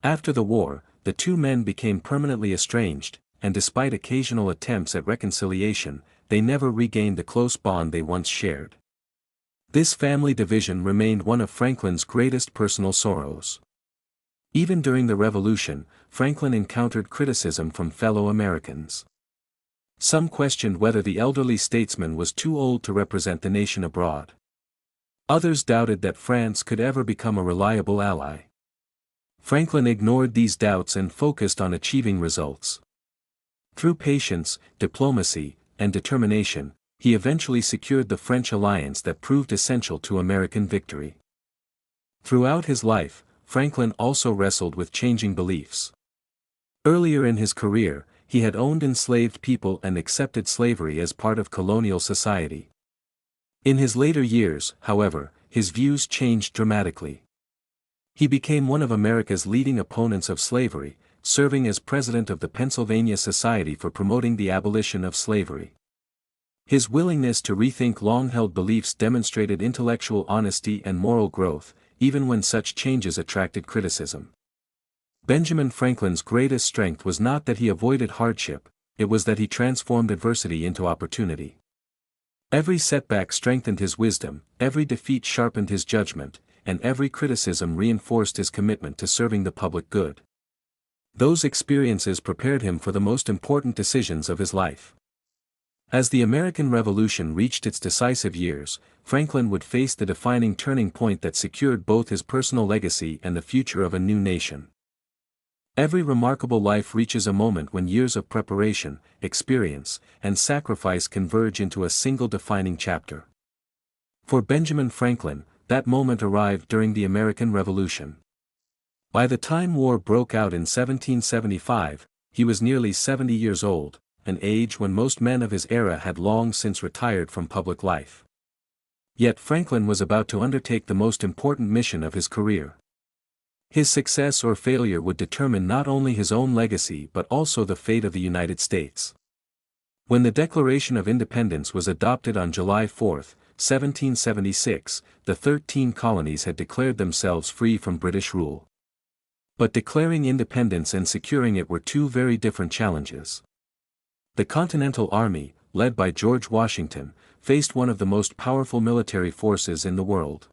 After the war, the two men became permanently estranged, and despite occasional attempts at reconciliation, they never regained the close bond they once shared. This family division remained one of Franklin's greatest personal sorrows. Even during the Revolution, Franklin encountered criticism from fellow Americans. Some questioned whether the elderly statesman was too old to represent the nation abroad. Others doubted that France could ever become a reliable ally. Franklin ignored these doubts and focused on achieving results. Through patience, diplomacy, and determination, he eventually secured the French alliance that proved essential to American victory. Throughout his life, Franklin also wrestled with changing beliefs. Earlier in his career, he had owned enslaved people and accepted slavery as part of colonial society. In his later years, however, his views changed dramatically. He became one of America's leading opponents of slavery, serving as president of the Pennsylvania Society for Promoting the Abolition of Slavery. His willingness to rethink long-held beliefs demonstrated intellectual honesty and moral growth, even when such changes attracted criticism. Benjamin Franklin's greatest strength was not that he avoided hardship, it was that he transformed adversity into opportunity. Every setback strengthened his wisdom, every defeat sharpened his judgment, and every criticism reinforced his commitment to serving the public good. Those experiences prepared him for the most important decisions of his life. As the American Revolution reached its decisive years, Franklin would face the defining turning point that secured both his personal legacy and the future of a new nation. Every remarkable life reaches a moment when years of preparation, experience, and sacrifice converge into a single defining chapter. For Benjamin Franklin, that moment arrived during the American Revolution. By the time war broke out in 1775, he was nearly 70 years old, an age when most men of his era had long since retired from public life. Yet Franklin was about to undertake the most important mission of his career. His success or failure would determine not only his own legacy but also the fate of the United States. When the Declaration of Independence was adopted on July 4, 1776, the 13 colonies had declared themselves free from British rule. But declaring independence and securing it were two very different challenges. The Continental Army, led by George Washington, faced one of the most powerful military forces in the world.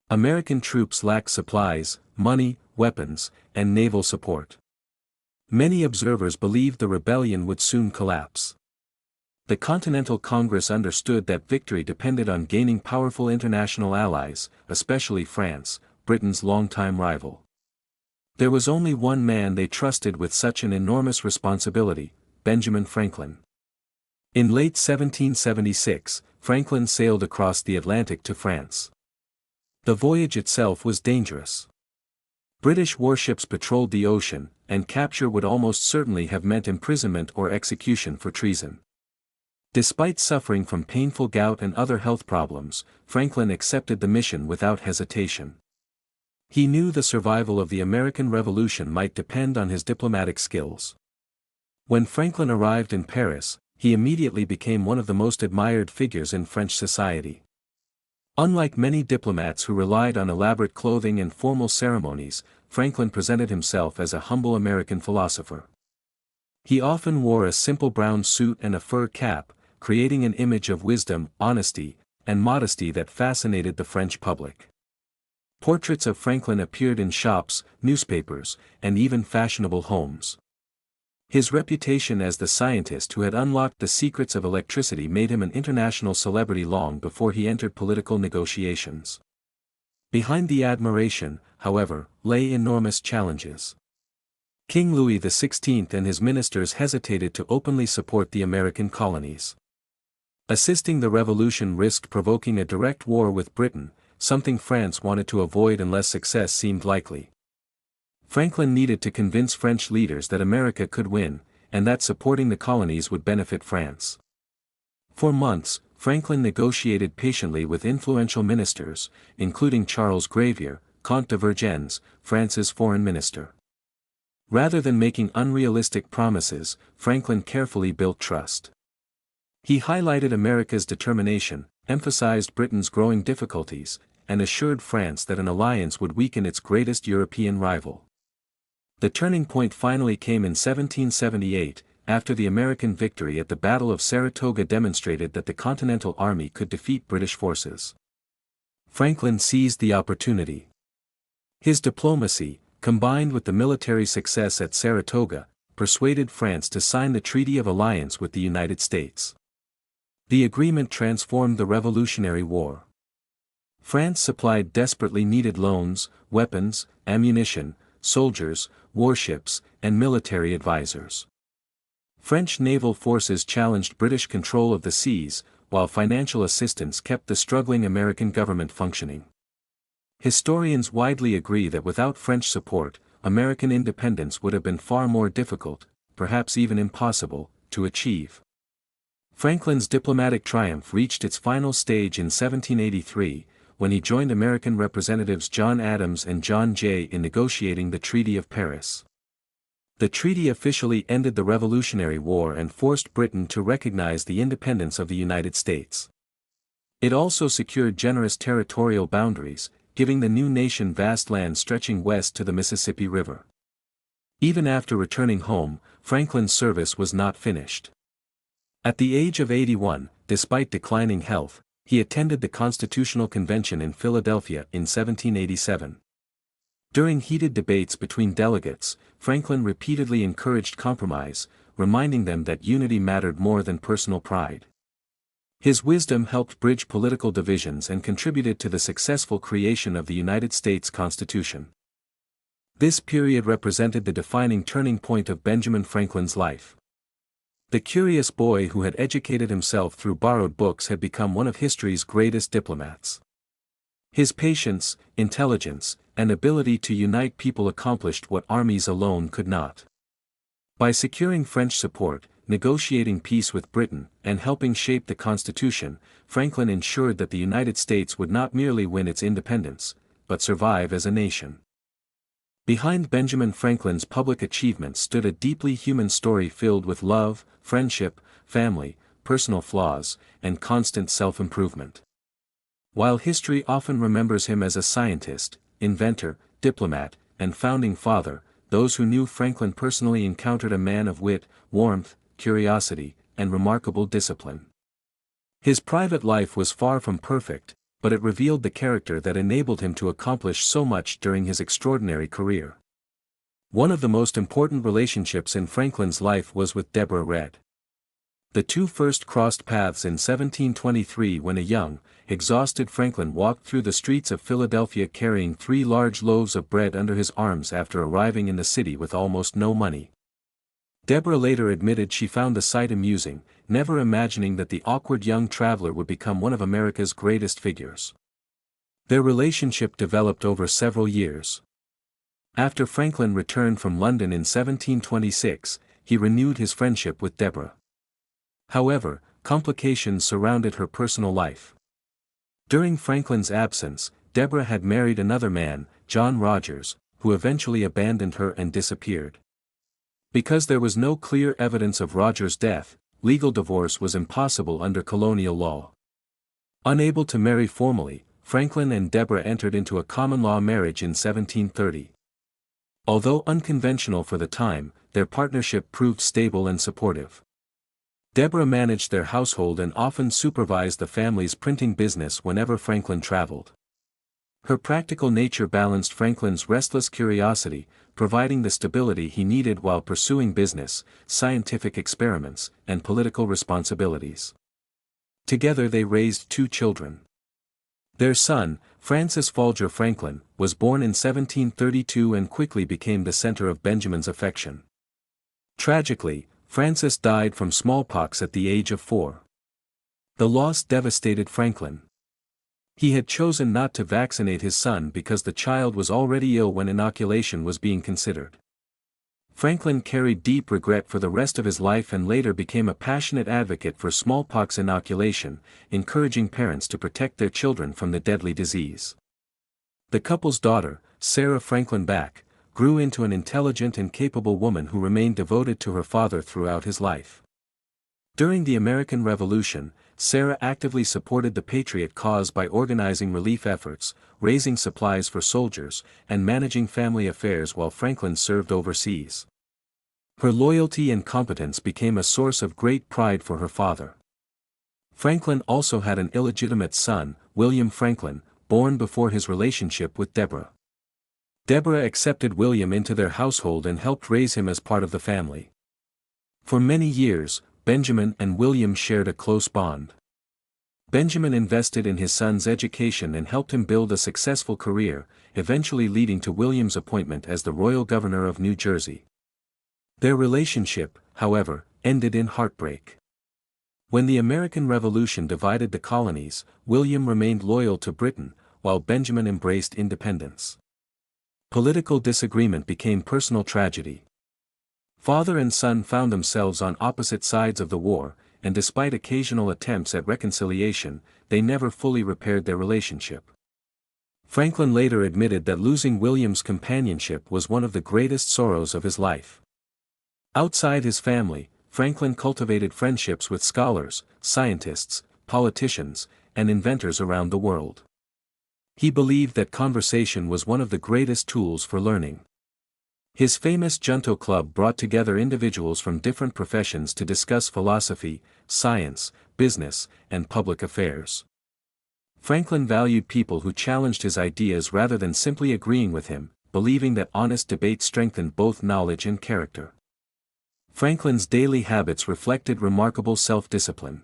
American troops lacked supplies, money, weapons, and naval support. Many observers believed the rebellion would soon collapse. The Continental Congress understood that victory depended on gaining powerful international allies, especially France, Britain's longtime rival. There was only one man they trusted with such an enormous responsibility: Benjamin Franklin. In late 1776, Franklin sailed across the Atlantic to France. The voyage itself was dangerous. British warships patrolled the ocean, and capture would almost certainly have meant imprisonment or execution for treason. Despite suffering from painful gout and other health problems, Franklin accepted the mission without hesitation. He knew the survival of the American Revolution might depend on his diplomatic skills. When Franklin arrived in Paris, he immediately became one of the most admired figures in French society. Unlike many diplomats who relied on elaborate clothing and formal ceremonies, Franklin presented himself as a humble American philosopher. He often wore a simple brown suit and a fur cap, creating an image of wisdom, honesty, and modesty that fascinated the French public. Portraits of Franklin appeared in shops, newspapers, and even fashionable homes. His reputation as the scientist who had unlocked the secrets of electricity made him an international celebrity long before he entered political negotiations. Behind the admiration, however, lay enormous challenges. King Louis XVI and his ministers hesitated to openly support the American colonies. Assisting the revolution risked provoking a direct war with Britain, something France wanted to avoid unless success seemed likely. Franklin needed to convince French leaders that America could win, and that supporting the colonies would benefit France. For months, Franklin negotiated patiently with influential ministers, including Charles Gravier, Comte de Vergennes, France's foreign minister. Rather than making unrealistic promises, Franklin carefully built trust. He highlighted America's determination, emphasized Britain's growing difficulties, and assured France that an alliance would weaken its greatest European rival. The turning point finally came in 1778, after the American victory at the Battle of Saratoga demonstrated that the Continental Army could defeat British forces. Franklin seized the opportunity. His diplomacy, combined with the military success at Saratoga, persuaded France to sign the Treaty of Alliance with the United States. The agreement transformed the Revolutionary War. France supplied desperately needed loans, weapons, ammunition, soldiers, warships, and military advisors. French naval forces challenged British control of the seas, while financial assistance kept the struggling American government functioning. Historians widely agree that without French support, American independence would have been far more difficult, perhaps even impossible, to achieve. Franklin's diplomatic triumph reached its final stage in 1783, when he joined American Representatives John Adams and John Jay in negotiating the Treaty of Paris. The treaty officially ended the Revolutionary War and forced Britain to recognize the independence of the United States. It also secured generous territorial boundaries, giving the new nation vast lands stretching west to the Mississippi River. Even after returning home, Franklin's service was not finished. At the age of 81, despite declining health, he attended the Constitutional Convention in Philadelphia in 1787. During heated debates between delegates, Franklin repeatedly encouraged compromise, reminding them that unity mattered more than personal pride. His wisdom helped bridge political divisions and contributed to the successful creation of the United States Constitution. This period represented the defining turning point of Benjamin Franklin's life. The curious boy who had educated himself through borrowed books had become one of history's greatest diplomats. His patience, intelligence, and ability to unite people accomplished what armies alone could not. By securing French support, negotiating peace with Britain, and helping shape the Constitution, Franklin ensured that the United States would not merely win its independence, but survive as a nation. Behind Benjamin Franklin's public achievements stood a deeply human story filled with love, friendship, family, personal flaws, and constant self-improvement. While history often remembers him as a scientist, inventor, diplomat, and founding father, those who knew Franklin personally encountered a man of wit, warmth, curiosity, and remarkable discipline. His private life was far from perfect, but it revealed the character that enabled him to accomplish so much during his extraordinary career. One of the most important relationships in Franklin's life was with Deborah Read. The two first crossed paths in 1723 when a young, exhausted Franklin walked through the streets of Philadelphia carrying 3 large loaves of bread under his arms after arriving in the city with almost no money. Deborah later admitted she found the sight amusing, never imagining that the awkward young traveler would become one of America's greatest figures. Their relationship developed over several years. After Franklin returned from London in 1726, he renewed his friendship with Deborah. However, complications surrounded her personal life. During Franklin's absence, Deborah had married another man, John Rogers, who eventually abandoned her and disappeared. Because there was no clear evidence of Rogers' death, legal divorce was impossible under colonial law. Unable to marry formally, Franklin and Deborah entered into a common-law marriage in 1730. Although unconventional for the time, their partnership proved stable and supportive. Deborah managed their household and often supervised the family's printing business whenever Franklin traveled. Her practical nature balanced Franklin's restless curiosity, providing the stability he needed while pursuing business, scientific experiments, and political responsibilities. Together they raised 2 children. Their son, Francis Folger Franklin, was born in 1732 and quickly became the center of Benjamin's affection. Tragically, Francis died from smallpox at the age of 4. The loss devastated Franklin. He had chosen not to vaccinate his son because the child was already ill when inoculation was being considered. Franklin carried deep regret for the rest of his life and later became a passionate advocate for smallpox inoculation, encouraging parents to protect their children from the deadly disease. The couple's daughter, Sarah Franklin Back, grew into an intelligent and capable woman who remained devoted to her father throughout his life. During the American Revolution, Sarah actively supported the Patriot cause by organizing relief efforts, raising supplies for soldiers, and managing family affairs while Franklin served overseas. Her loyalty and competence became a source of great pride for her father. Franklin also had an illegitimate son, William Franklin, born before his relationship with Deborah. Deborah accepted William into their household and helped raise him as part of the family. For many years, Benjamin and William shared a close bond. Benjamin invested in his son's education and helped him build a successful career, eventually leading to William's appointment as the royal governor of New Jersey. Their relationship, however, ended in heartbreak. When the American Revolution divided the colonies, William remained loyal to Britain, while Benjamin embraced independence. Political disagreement became personal tragedy. Father and son found themselves on opposite sides of the war, and despite occasional attempts at reconciliation, they never fully repaired their relationship. Franklin later admitted that losing William's companionship was one of the greatest sorrows of his life. Outside his family, Franklin cultivated friendships with scholars, scientists, politicians, and inventors around the world. He believed that conversation was one of the greatest tools for learning. His famous Junto Club brought together individuals from different professions to discuss philosophy, science, business, and public affairs. Franklin valued people who challenged his ideas rather than simply agreeing with him, believing that honest debate strengthened both knowledge and character. Franklin's daily habits reflected remarkable self-discipline.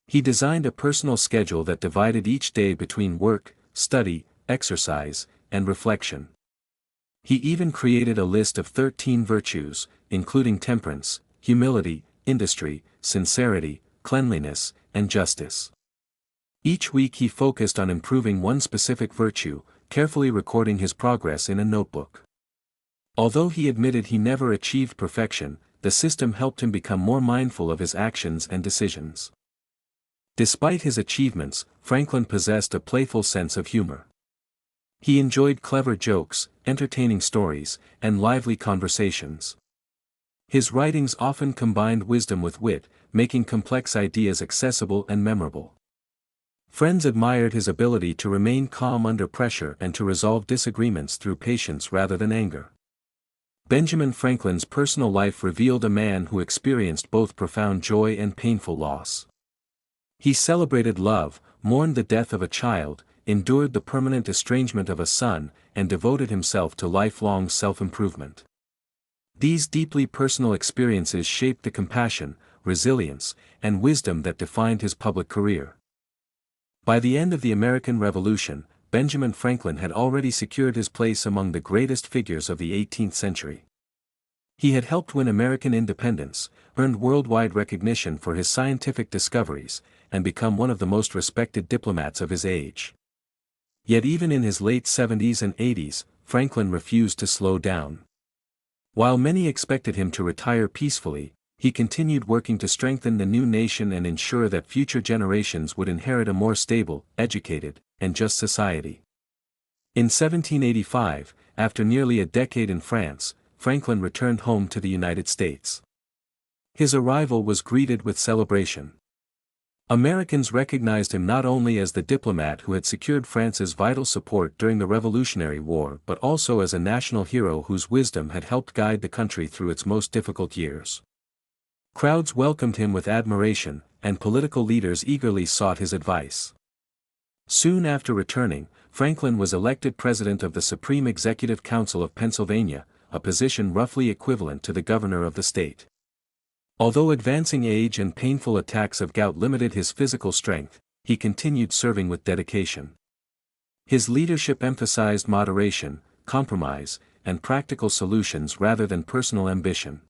He designed a personal schedule that divided each day between work, study, exercise, and reflection. He even created a list of 13 virtues, including temperance, humility, industry, sincerity, cleanliness, and justice. Each week he focused on improving one specific virtue, carefully recording his progress in a notebook. Although he admitted he never achieved perfection, the system helped him become more mindful of his actions and decisions. Despite his achievements, Franklin possessed a playful sense of humor. He enjoyed clever jokes, entertaining stories, and lively conversations. His writings often combined wisdom with wit, making complex ideas accessible and memorable. Friends admired his ability to remain calm under pressure and to resolve disagreements through patience rather than anger. Benjamin Franklin's personal life revealed a man who experienced both profound joy and painful loss. He celebrated love, mourned the death of a child, endured the permanent estrangement of a son, and devoted himself to lifelong self-improvement. These deeply personal experiences shaped the compassion, resilience, and wisdom that defined his public career. By the end of the American Revolution, Benjamin Franklin had already secured his place among the greatest figures of the 18th century. He had helped win American independence, earned worldwide recognition for his scientific discoveries, and become one of the most respected diplomats of his age. Yet even in his late 70s and 80s, Franklin refused to slow down. While many expected him to retire peacefully, he continued working to strengthen the new nation and ensure that future generations would inherit a more stable, educated, and just society. In 1785, after nearly a decade in France, Franklin returned home to the United States. His arrival was greeted with celebration. Americans recognized him not only as the diplomat who had secured France's vital support during the Revolutionary War but also as a national hero whose wisdom had helped guide the country through its most difficult years. Crowds welcomed him with admiration, and political leaders eagerly sought his advice. Soon after returning, Franklin was elected president of the Supreme Executive Council of Pennsylvania, a position roughly equivalent to the governor of the state. Although advancing age and painful attacks of gout limited his physical strength, he continued serving with dedication. His leadership emphasized moderation, compromise, and practical solutions rather than personal ambition.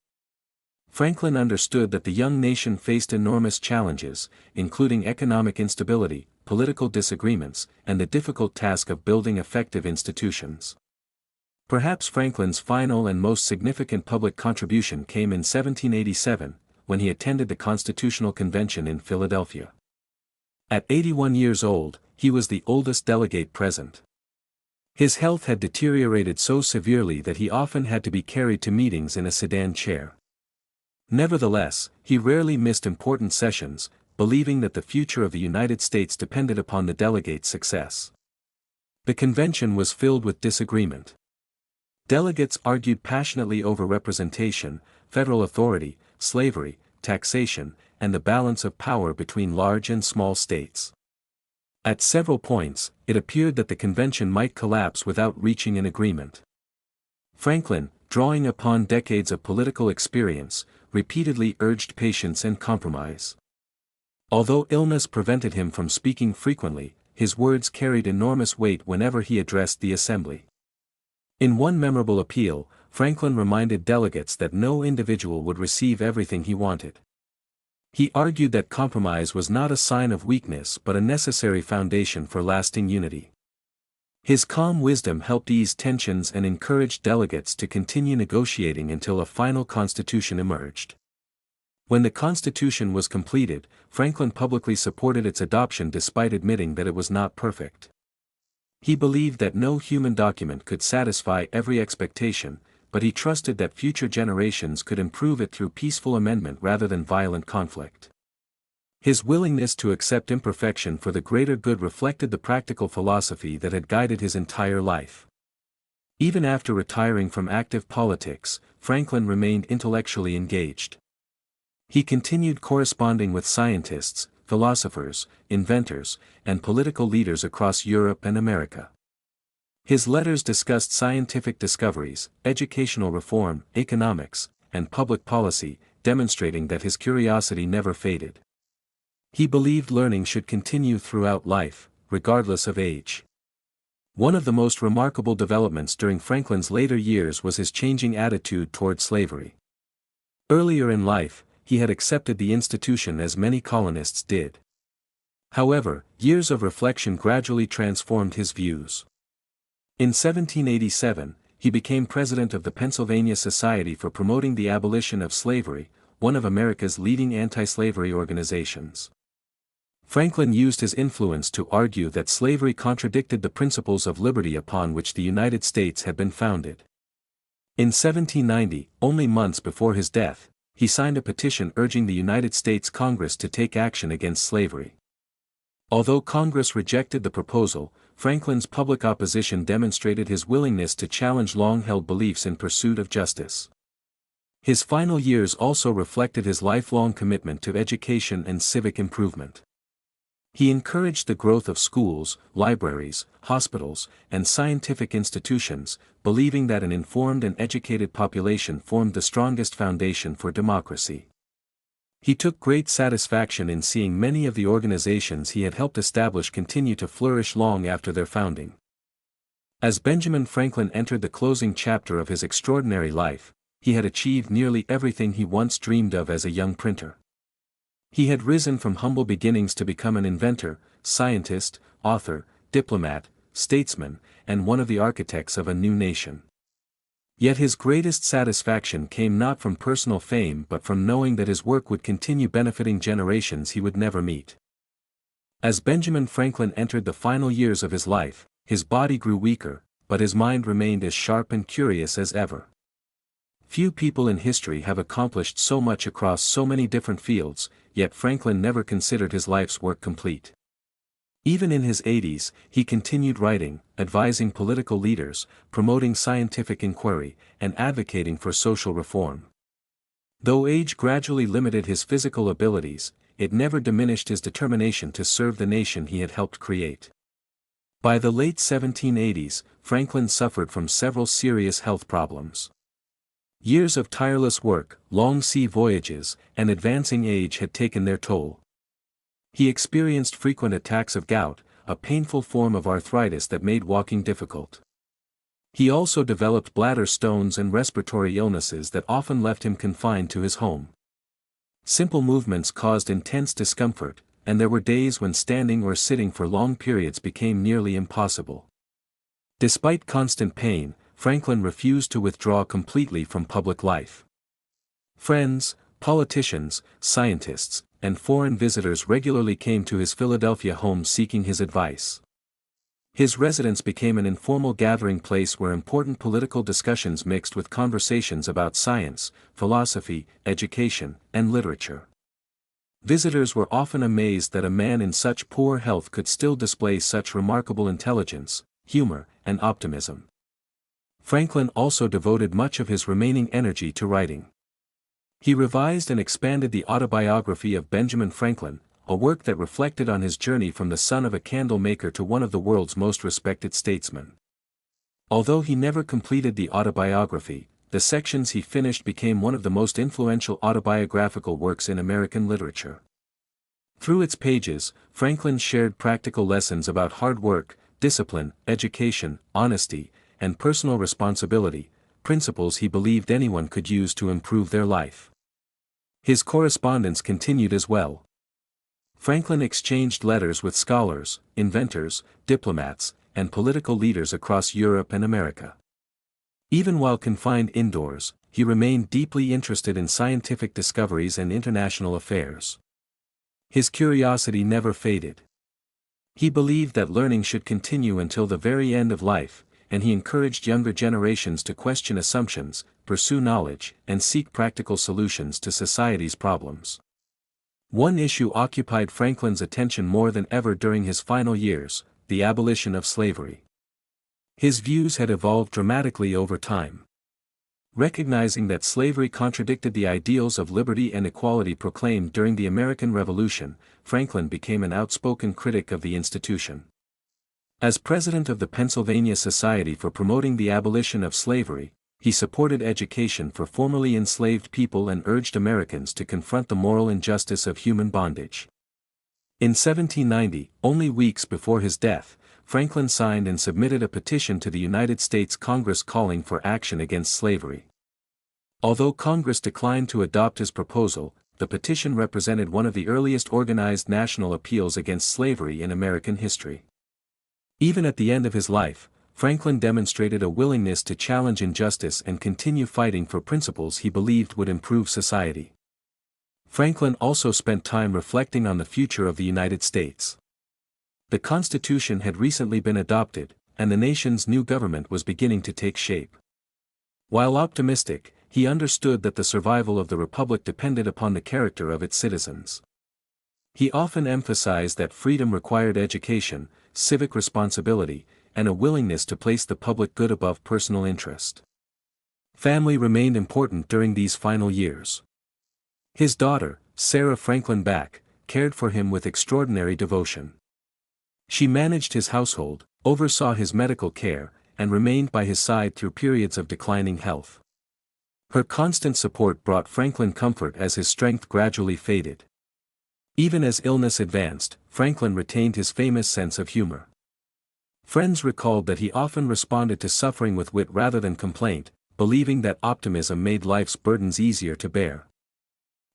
Franklin understood that the young nation faced enormous challenges, including economic instability, political disagreements, and the difficult task of building effective institutions. Perhaps Franklin's final and most significant public contribution came in 1787, when he attended the Constitutional Convention in Philadelphia. At 81 years old, he was the oldest delegate present. His health had deteriorated so severely that he often had to be carried to meetings in a sedan chair. Nevertheless, he rarely missed important sessions, believing that the future of the United States depended upon the delegates' success. The convention was filled with disagreement. Delegates argued passionately over representation, federal authority, slavery, taxation, and the balance of power between large and small states. At several points, it appeared that the convention might collapse without reaching an agreement. Franklin, drawing upon decades of political experience, repeatedly urged patience and compromise. Although illness prevented him from speaking frequently, his words carried enormous weight whenever he addressed the assembly. In one memorable appeal, Franklin reminded delegates that no individual would receive everything he wanted. He argued that compromise was not a sign of weakness but a necessary foundation for lasting unity. His calm wisdom helped ease tensions and encouraged delegates to continue negotiating until a final constitution emerged. When the Constitution was completed, Franklin publicly supported its adoption despite admitting that it was not perfect. He believed that no human document could satisfy every expectation, but he trusted that future generations could improve it through peaceful amendment rather than violent conflict. His willingness to accept imperfection for the greater good reflected the practical philosophy that had guided his entire life. Even after retiring from active politics, Franklin remained intellectually engaged. He continued corresponding with scientists, philosophers, inventors, and political leaders across Europe and America. His letters discussed scientific discoveries, educational reform, economics, and public policy, demonstrating that his curiosity never faded. He believed learning should continue throughout life, regardless of age. One of the most remarkable developments during Franklin's later years was his changing attitude toward slavery. Earlier in life, he had accepted the institution as many colonists did. However, years of reflection gradually transformed his views. In 1787, he became president of the Pennsylvania Society for Promoting the Abolition of Slavery, one of America's leading anti-slavery organizations. Franklin used his influence to argue that slavery contradicted the principles of liberty upon which the United States had been founded. In 1790, only months before his death, he signed a petition urging the United States Congress to take action against slavery. Although Congress rejected the proposal, Franklin's public opposition demonstrated his willingness to challenge long-held beliefs in pursuit of justice. His final years also reflected his lifelong commitment to education and civic improvement. He encouraged the growth of schools, libraries, hospitals, and scientific institutions, believing that an informed and educated population formed the strongest foundation for democracy. He took great satisfaction in seeing many of the organizations he had helped establish continue to flourish long after their founding. As Benjamin Franklin entered the closing chapter of his extraordinary life, he had achieved nearly everything he once dreamed of as a young printer. He had risen from humble beginnings to become an inventor, scientist, author, diplomat, statesman, and one of the architects of a new nation. Yet his greatest satisfaction came not from personal fame but from knowing that his work would continue benefiting generations he would never meet. As Benjamin Franklin entered the final years of his life, his body grew weaker, but his mind remained as sharp and curious as ever. Few people in history have accomplished so much across so many different fields, yet Franklin never considered his life's work complete. Even in his 80s, he continued writing, advising political leaders, promoting scientific inquiry, and advocating for social reform. Though age gradually limited his physical abilities, it never diminished his determination to serve the nation he had helped create. By the late 1780s, Franklin suffered from several serious health problems. Years of tireless work, long sea voyages, and advancing age had taken their toll. He experienced frequent attacks of gout, a painful form of arthritis that made walking difficult. He also developed bladder stones and respiratory illnesses that often left him confined to his home. Simple movements caused intense discomfort, and there were days when standing or sitting for long periods became nearly impossible. Despite constant pain, Franklin refused to withdraw completely from public life. Friends, politicians, scientists, and foreign visitors regularly came to his Philadelphia home seeking his advice. His residence became an informal gathering place where important political discussions mixed with conversations about science, philosophy, education, and literature. Visitors were often amazed that a man in such poor health could still display such remarkable intelligence, humor, and optimism. Franklin also devoted much of his remaining energy to writing. He revised and expanded the autobiography of Benjamin Franklin, a work that reflected on his journey from the son of a candle maker to one of the world's most respected statesmen. Although he never completed the autobiography, the sections he finished became one of the most influential autobiographical works in American literature. Through its pages, Franklin shared practical lessons about hard work, discipline, education, honesty, and personal responsibility, principles he believed anyone could use to improve their life. His correspondence continued as well. Franklin exchanged letters with scholars, inventors, diplomats, and political leaders across Europe and America. Even while confined indoors, he remained deeply interested in scientific discoveries and international affairs. His curiosity never faded. He believed that learning should continue until the very end of life, and he encouraged younger generations to question assumptions, pursue knowledge, and seek practical solutions to society's problems. One issue occupied Franklin's attention more than ever during his final years: the abolition of slavery. His views had evolved dramatically over time. Recognizing that slavery contradicted the ideals of liberty and equality proclaimed during the American Revolution, Franklin became an outspoken critic of the institution. As president of the Pennsylvania Society for Promoting the Abolition of Slavery, he supported education for formerly enslaved people and urged Americans to confront the moral injustice of human bondage. In 1790, only weeks before his death, Franklin signed and submitted a petition to the United States Congress calling for action against slavery. Although Congress declined to adopt his proposal, the petition represented one of the earliest organized national appeals against slavery in American history. Even at the end of his life, Franklin demonstrated a willingness to challenge injustice and continue fighting for principles he believed would improve society. Franklin also spent time reflecting on the future of the United States. The Constitution had recently been adopted, and the nation's new government was beginning to take shape. While optimistic, he understood that the survival of the Republic depended upon the character of its citizens. He often emphasized that freedom required education, civic responsibility, and a willingness to place the public good above personal interest. Family remained important during these final years. His daughter, Sarah Franklin Back, cared for him with extraordinary devotion. She managed his household, oversaw his medical care, and remained by his side through periods of declining health. Her constant support brought Franklin comfort as his strength gradually faded. Even as illness advanced, Franklin retained his famous sense of humor. Friends recalled that he often responded to suffering with wit rather than complaint, believing that optimism made life's burdens easier to bear.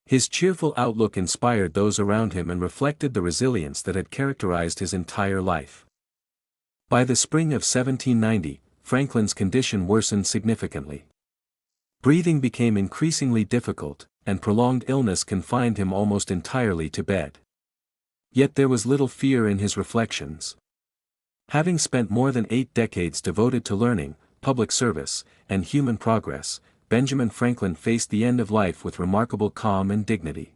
His cheerful outlook inspired those around him and reflected the resilience that had characterized his entire life. By the spring of 1790, Franklin's condition worsened significantly. Breathing became increasingly difficult, and prolonged illness confined him almost entirely to bed. Yet there was little fear in his reflections. Having spent more than 8 decades devoted to learning, public service, and human progress, Benjamin Franklin faced the end of life with remarkable calm and dignity.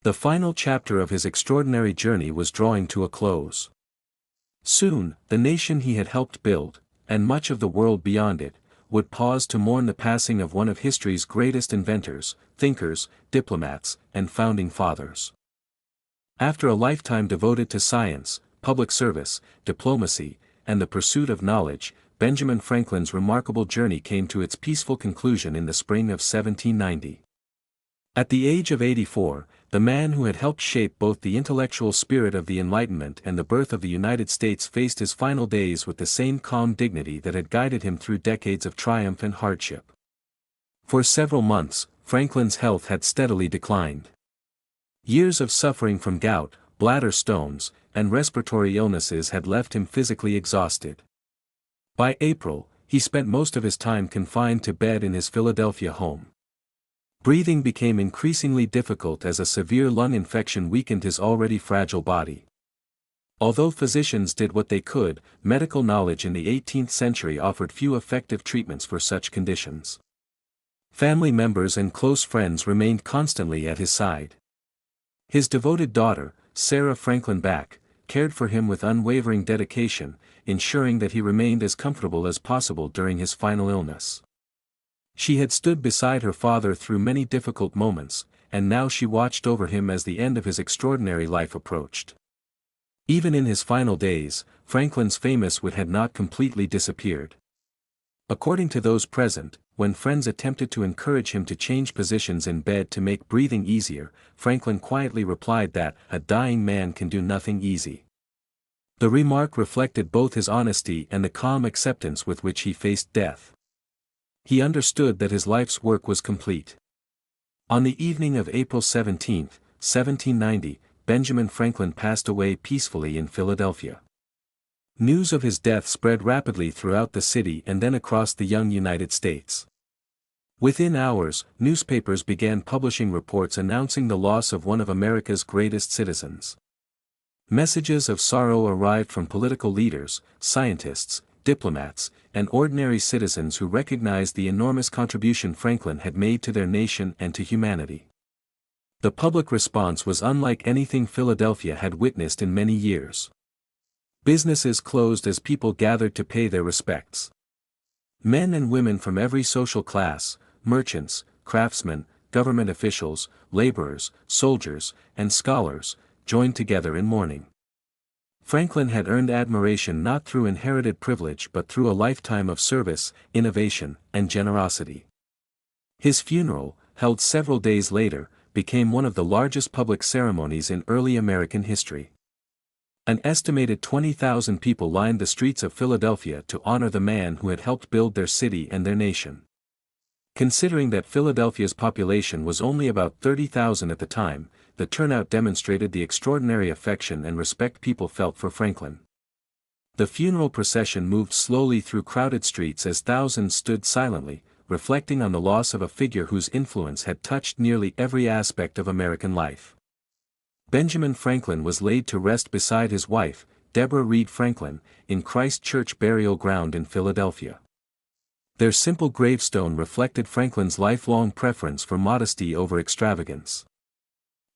The final chapter of his extraordinary journey was drawing to a close. Soon, the nation he had helped build, and much of the world beyond it, would pause to mourn the passing of one of history's greatest inventors, thinkers, diplomats, and founding fathers. After a lifetime devoted to science, public service, diplomacy, and the pursuit of knowledge, Benjamin Franklin's remarkable journey came to its peaceful conclusion in the spring of 1790. At the age of 84, the man who had helped shape both the intellectual spirit of the Enlightenment and the birth of the United States faced his final days with the same calm dignity that had guided him through decades of triumph and hardship. For several months, Franklin's health had steadily declined. Years of suffering from gout, bladder stones, and respiratory illnesses had left him physically exhausted. By April, he spent most of his time confined to bed in his Philadelphia home. Breathing became increasingly difficult as a severe lung infection weakened his already fragile body. Although physicians did what they could, medical knowledge in the 18th century offered few effective treatments for such conditions. Family members and close friends remained constantly at his side. His devoted daughter, Sarah Franklin Back, cared for him with unwavering dedication, ensuring that he remained as comfortable as possible during his final illness. She had stood beside her father through many difficult moments, and now she watched over him as the end of his extraordinary life approached. Even in his final days, Franklin's famous wit had not completely disappeared. According to those present, when friends attempted to encourage him to change positions in bed to make breathing easier, Franklin quietly replied that a dying man can do nothing easy. The remark reflected both his honesty and the calm acceptance with which he faced death. He understood that his life's work was complete. On the evening of April 17, 1790, Benjamin Franklin passed away peacefully in Philadelphia. News of his death spread rapidly throughout the city and then across the young United States. Within hours, newspapers began publishing reports announcing the loss of one of America's greatest citizens. Messages of sorrow arrived from political leaders, scientists, diplomats, and ordinary citizens who recognized the enormous contribution Franklin had made to their nation and to humanity. The public response was unlike anything Philadelphia had witnessed in many years. Businesses closed as people gathered to pay their respects. Men and women from every social class, merchants, craftsmen, government officials, laborers, soldiers, and scholars, joined together in mourning. Franklin had earned admiration not through inherited privilege but through a lifetime of service, innovation, and generosity. His funeral, held several days later, became one of the largest public ceremonies in early American history. An estimated 20,000 people lined the streets of Philadelphia to honor the man who had helped build their city and their nation. Considering that Philadelphia's population was only about 30,000 at the time, the turnout demonstrated the extraordinary affection and respect people felt for Franklin. The funeral procession moved slowly through crowded streets as thousands stood silently, reflecting on the loss of a figure whose influence had touched nearly every aspect of American life. Benjamin Franklin was laid to rest beside his wife, Deborah Reed Franklin, in Christ Church Burial Ground in Philadelphia. Their simple gravestone reflected Franklin's lifelong preference for modesty over extravagance.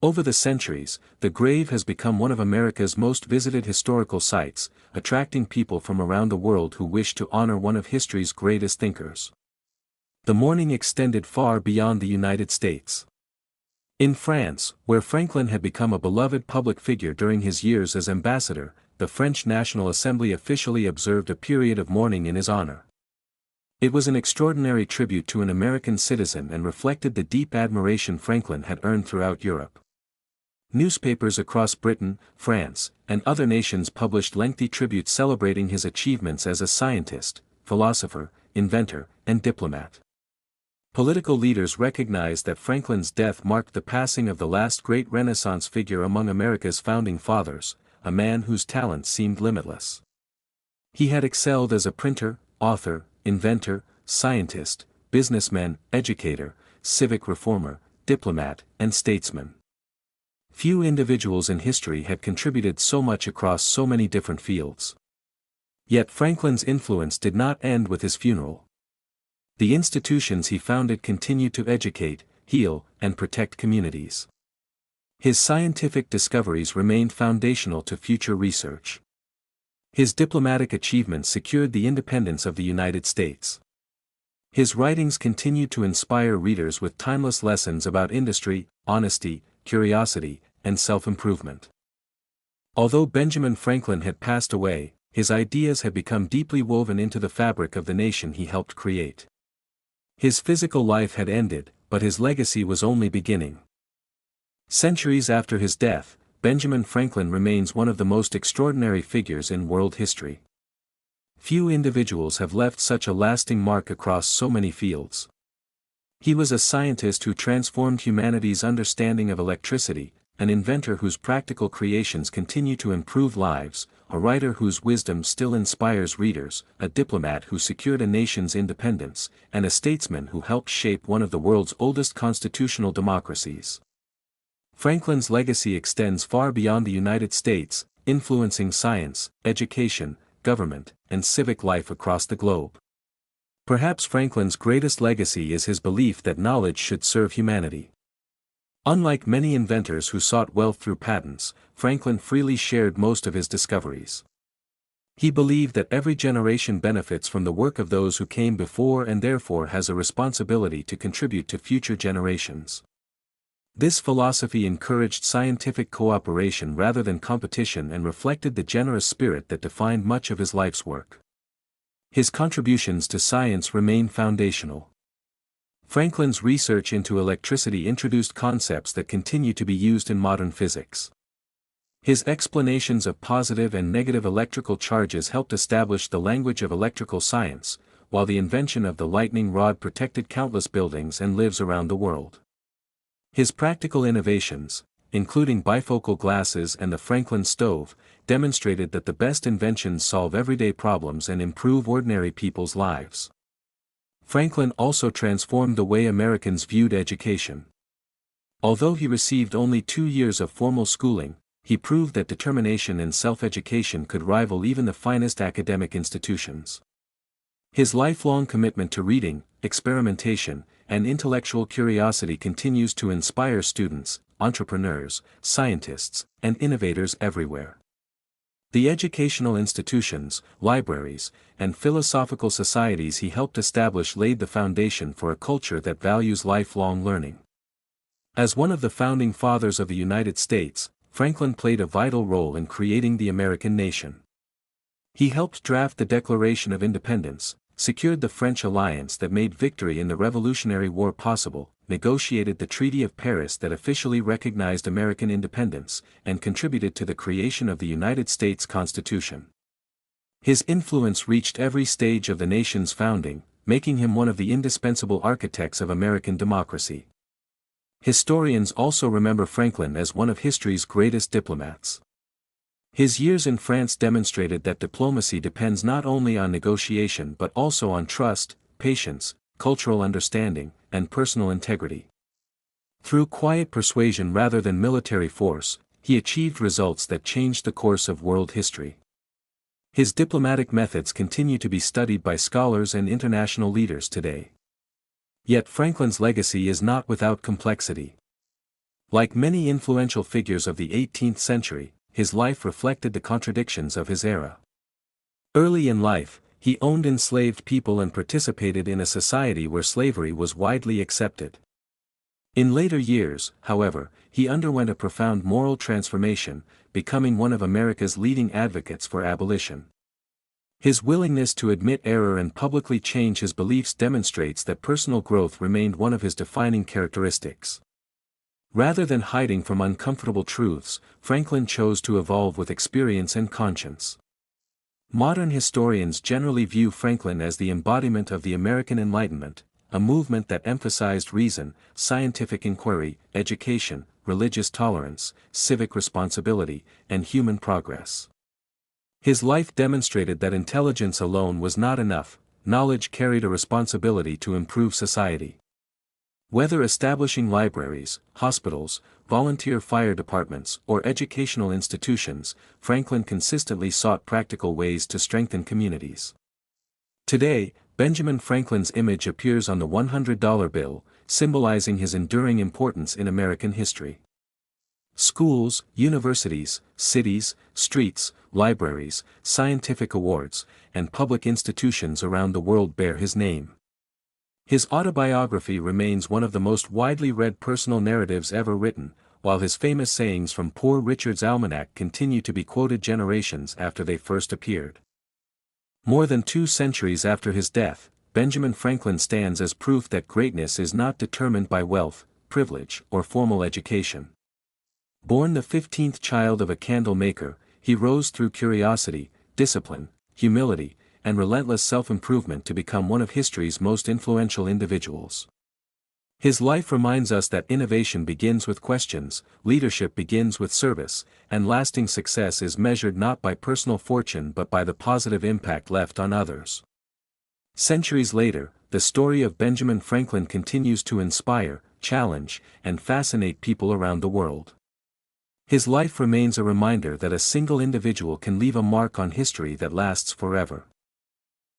Over the centuries, the grave has become one of America's most visited historical sites, attracting people from around the world who wish to honor one of history's greatest thinkers. The mourning extended far beyond the United States. In France, where Franklin had become a beloved public figure during his years as ambassador, the French National Assembly officially observed a period of mourning in his honor. It was an extraordinary tribute to an American citizen and reflected the deep admiration Franklin had earned throughout Europe. Newspapers across Britain, France, and other nations published lengthy tributes celebrating his achievements as a scientist, philosopher, inventor, and diplomat. Political leaders recognized that Franklin's death marked the passing of the last great Renaissance figure among America's founding fathers, a man whose talents seemed limitless. He had excelled as a printer, author, inventor, scientist, businessman, educator, civic reformer, diplomat, and statesman. Few individuals in history had contributed so much across so many different fields. Yet Franklin's influence did not end with his funeral. The institutions he founded continued to educate, heal, and protect communities. His scientific discoveries remained foundational to future research. His diplomatic achievements secured the independence of the United States. His writings continue to inspire readers with timeless lessons about industry, honesty, curiosity, and self-improvement. Although Benjamin Franklin had passed away, his ideas had become deeply woven into the fabric of the nation he helped create. His physical life had ended, but his legacy was only beginning. Centuries after his death, Benjamin Franklin remains one of the most extraordinary figures in world history. Few individuals have left such a lasting mark across so many fields. He was a scientist who transformed humanity's understanding of electricity, an inventor whose practical creations continue to improve lives, a writer whose wisdom still inspires readers, a diplomat who secured a nation's independence, and a statesman who helped shape one of the world's oldest constitutional democracies. Franklin's legacy extends far beyond the United States, influencing science, education, government, and civic life across the globe. Perhaps Franklin's greatest legacy is his belief that knowledge should serve humanity. Unlike many inventors who sought wealth through patents, Franklin freely shared most of his discoveries. He believed that every generation benefits from the work of those who came before and therefore has a responsibility to contribute to future generations. This philosophy encouraged scientific cooperation rather than competition and reflected the generous spirit that defined much of his life's work. His contributions to science remain foundational. Franklin's research into electricity introduced concepts that continue to be used in modern physics. His explanations of positive and negative electrical charges helped establish the language of electrical science, while the invention of the lightning rod protected countless buildings and lives around the world. His practical innovations, including bifocal glasses and the Franklin stove, demonstrated that the best inventions solve everyday problems and improve ordinary people's lives. Franklin also transformed the way Americans viewed education. Although he received only 2 years of formal schooling, he proved that determination and self-education could rival even the finest academic institutions. His lifelong commitment to reading, experimentation, and intellectual curiosity continues to inspire students, entrepreneurs, scientists, and innovators everywhere. The educational institutions, libraries, and philosophical societies he helped establish laid the foundation for a culture that values lifelong learning. As one of the founding fathers of the United States, Franklin played a vital role in creating the American nation. He helped draft the Declaration of Independence, secured the French alliance that made victory in the Revolutionary War possible, negotiated the Treaty of Paris that officially recognized American independence, and contributed to the creation of the United States Constitution. His influence reached every stage of the nation's founding, making him one of the indispensable architects of American democracy. Historians also remember Franklin as one of history's greatest diplomats. His years in France demonstrated that diplomacy depends not only on negotiation but also on trust, patience, cultural understanding, and personal integrity. Through quiet persuasion rather than military force, he achieved results that changed the course of world history. His diplomatic methods continue to be studied by scholars and international leaders today. Yet Franklin's legacy is not without complexity. Like many influential figures of the 18th century, his life reflected the contradictions of his era. Early in life, he owned enslaved people and participated in a society where slavery was widely accepted. In later years, however, he underwent a profound moral transformation, becoming one of America's leading advocates for abolition. His willingness to admit error and publicly change his beliefs demonstrates that personal growth remained one of his defining characteristics. Rather than hiding from uncomfortable truths, Franklin chose to evolve with experience and conscience. Modern historians generally view Franklin as the embodiment of the American Enlightenment, a movement that emphasized reason, scientific inquiry, education, religious tolerance, civic responsibility, and human progress. His life demonstrated that intelligence alone was not enough, knowledge carried a responsibility to improve society. Whether establishing libraries, hospitals, volunteer fire departments, or educational institutions, Franklin consistently sought practical ways to strengthen communities. Today, Benjamin Franklin's image appears on the $100 bill, symbolizing his enduring importance in American history. Schools, universities, cities, streets, libraries, scientific awards, and public institutions around the world bear his name. His autobiography remains one of the most widely read personal narratives ever written, while his famous sayings from Poor Richard's Almanac continue to be quoted generations after they first appeared. More than 2 centuries after his death, Benjamin Franklin stands as proof that greatness is not determined by wealth, privilege, or formal education. Born the 15th child of a candle maker, he rose through curiosity, discipline, humility, and relentless self-improvement to become one of history's most influential individuals. His life reminds us that innovation begins with questions, leadership begins with service, and lasting success is measured not by personal fortune but by the positive impact left on others. Centuries later, the story of Benjamin Franklin continues to inspire, challenge, and fascinate people around the world. His life remains a reminder that a single individual can leave a mark on history that lasts forever.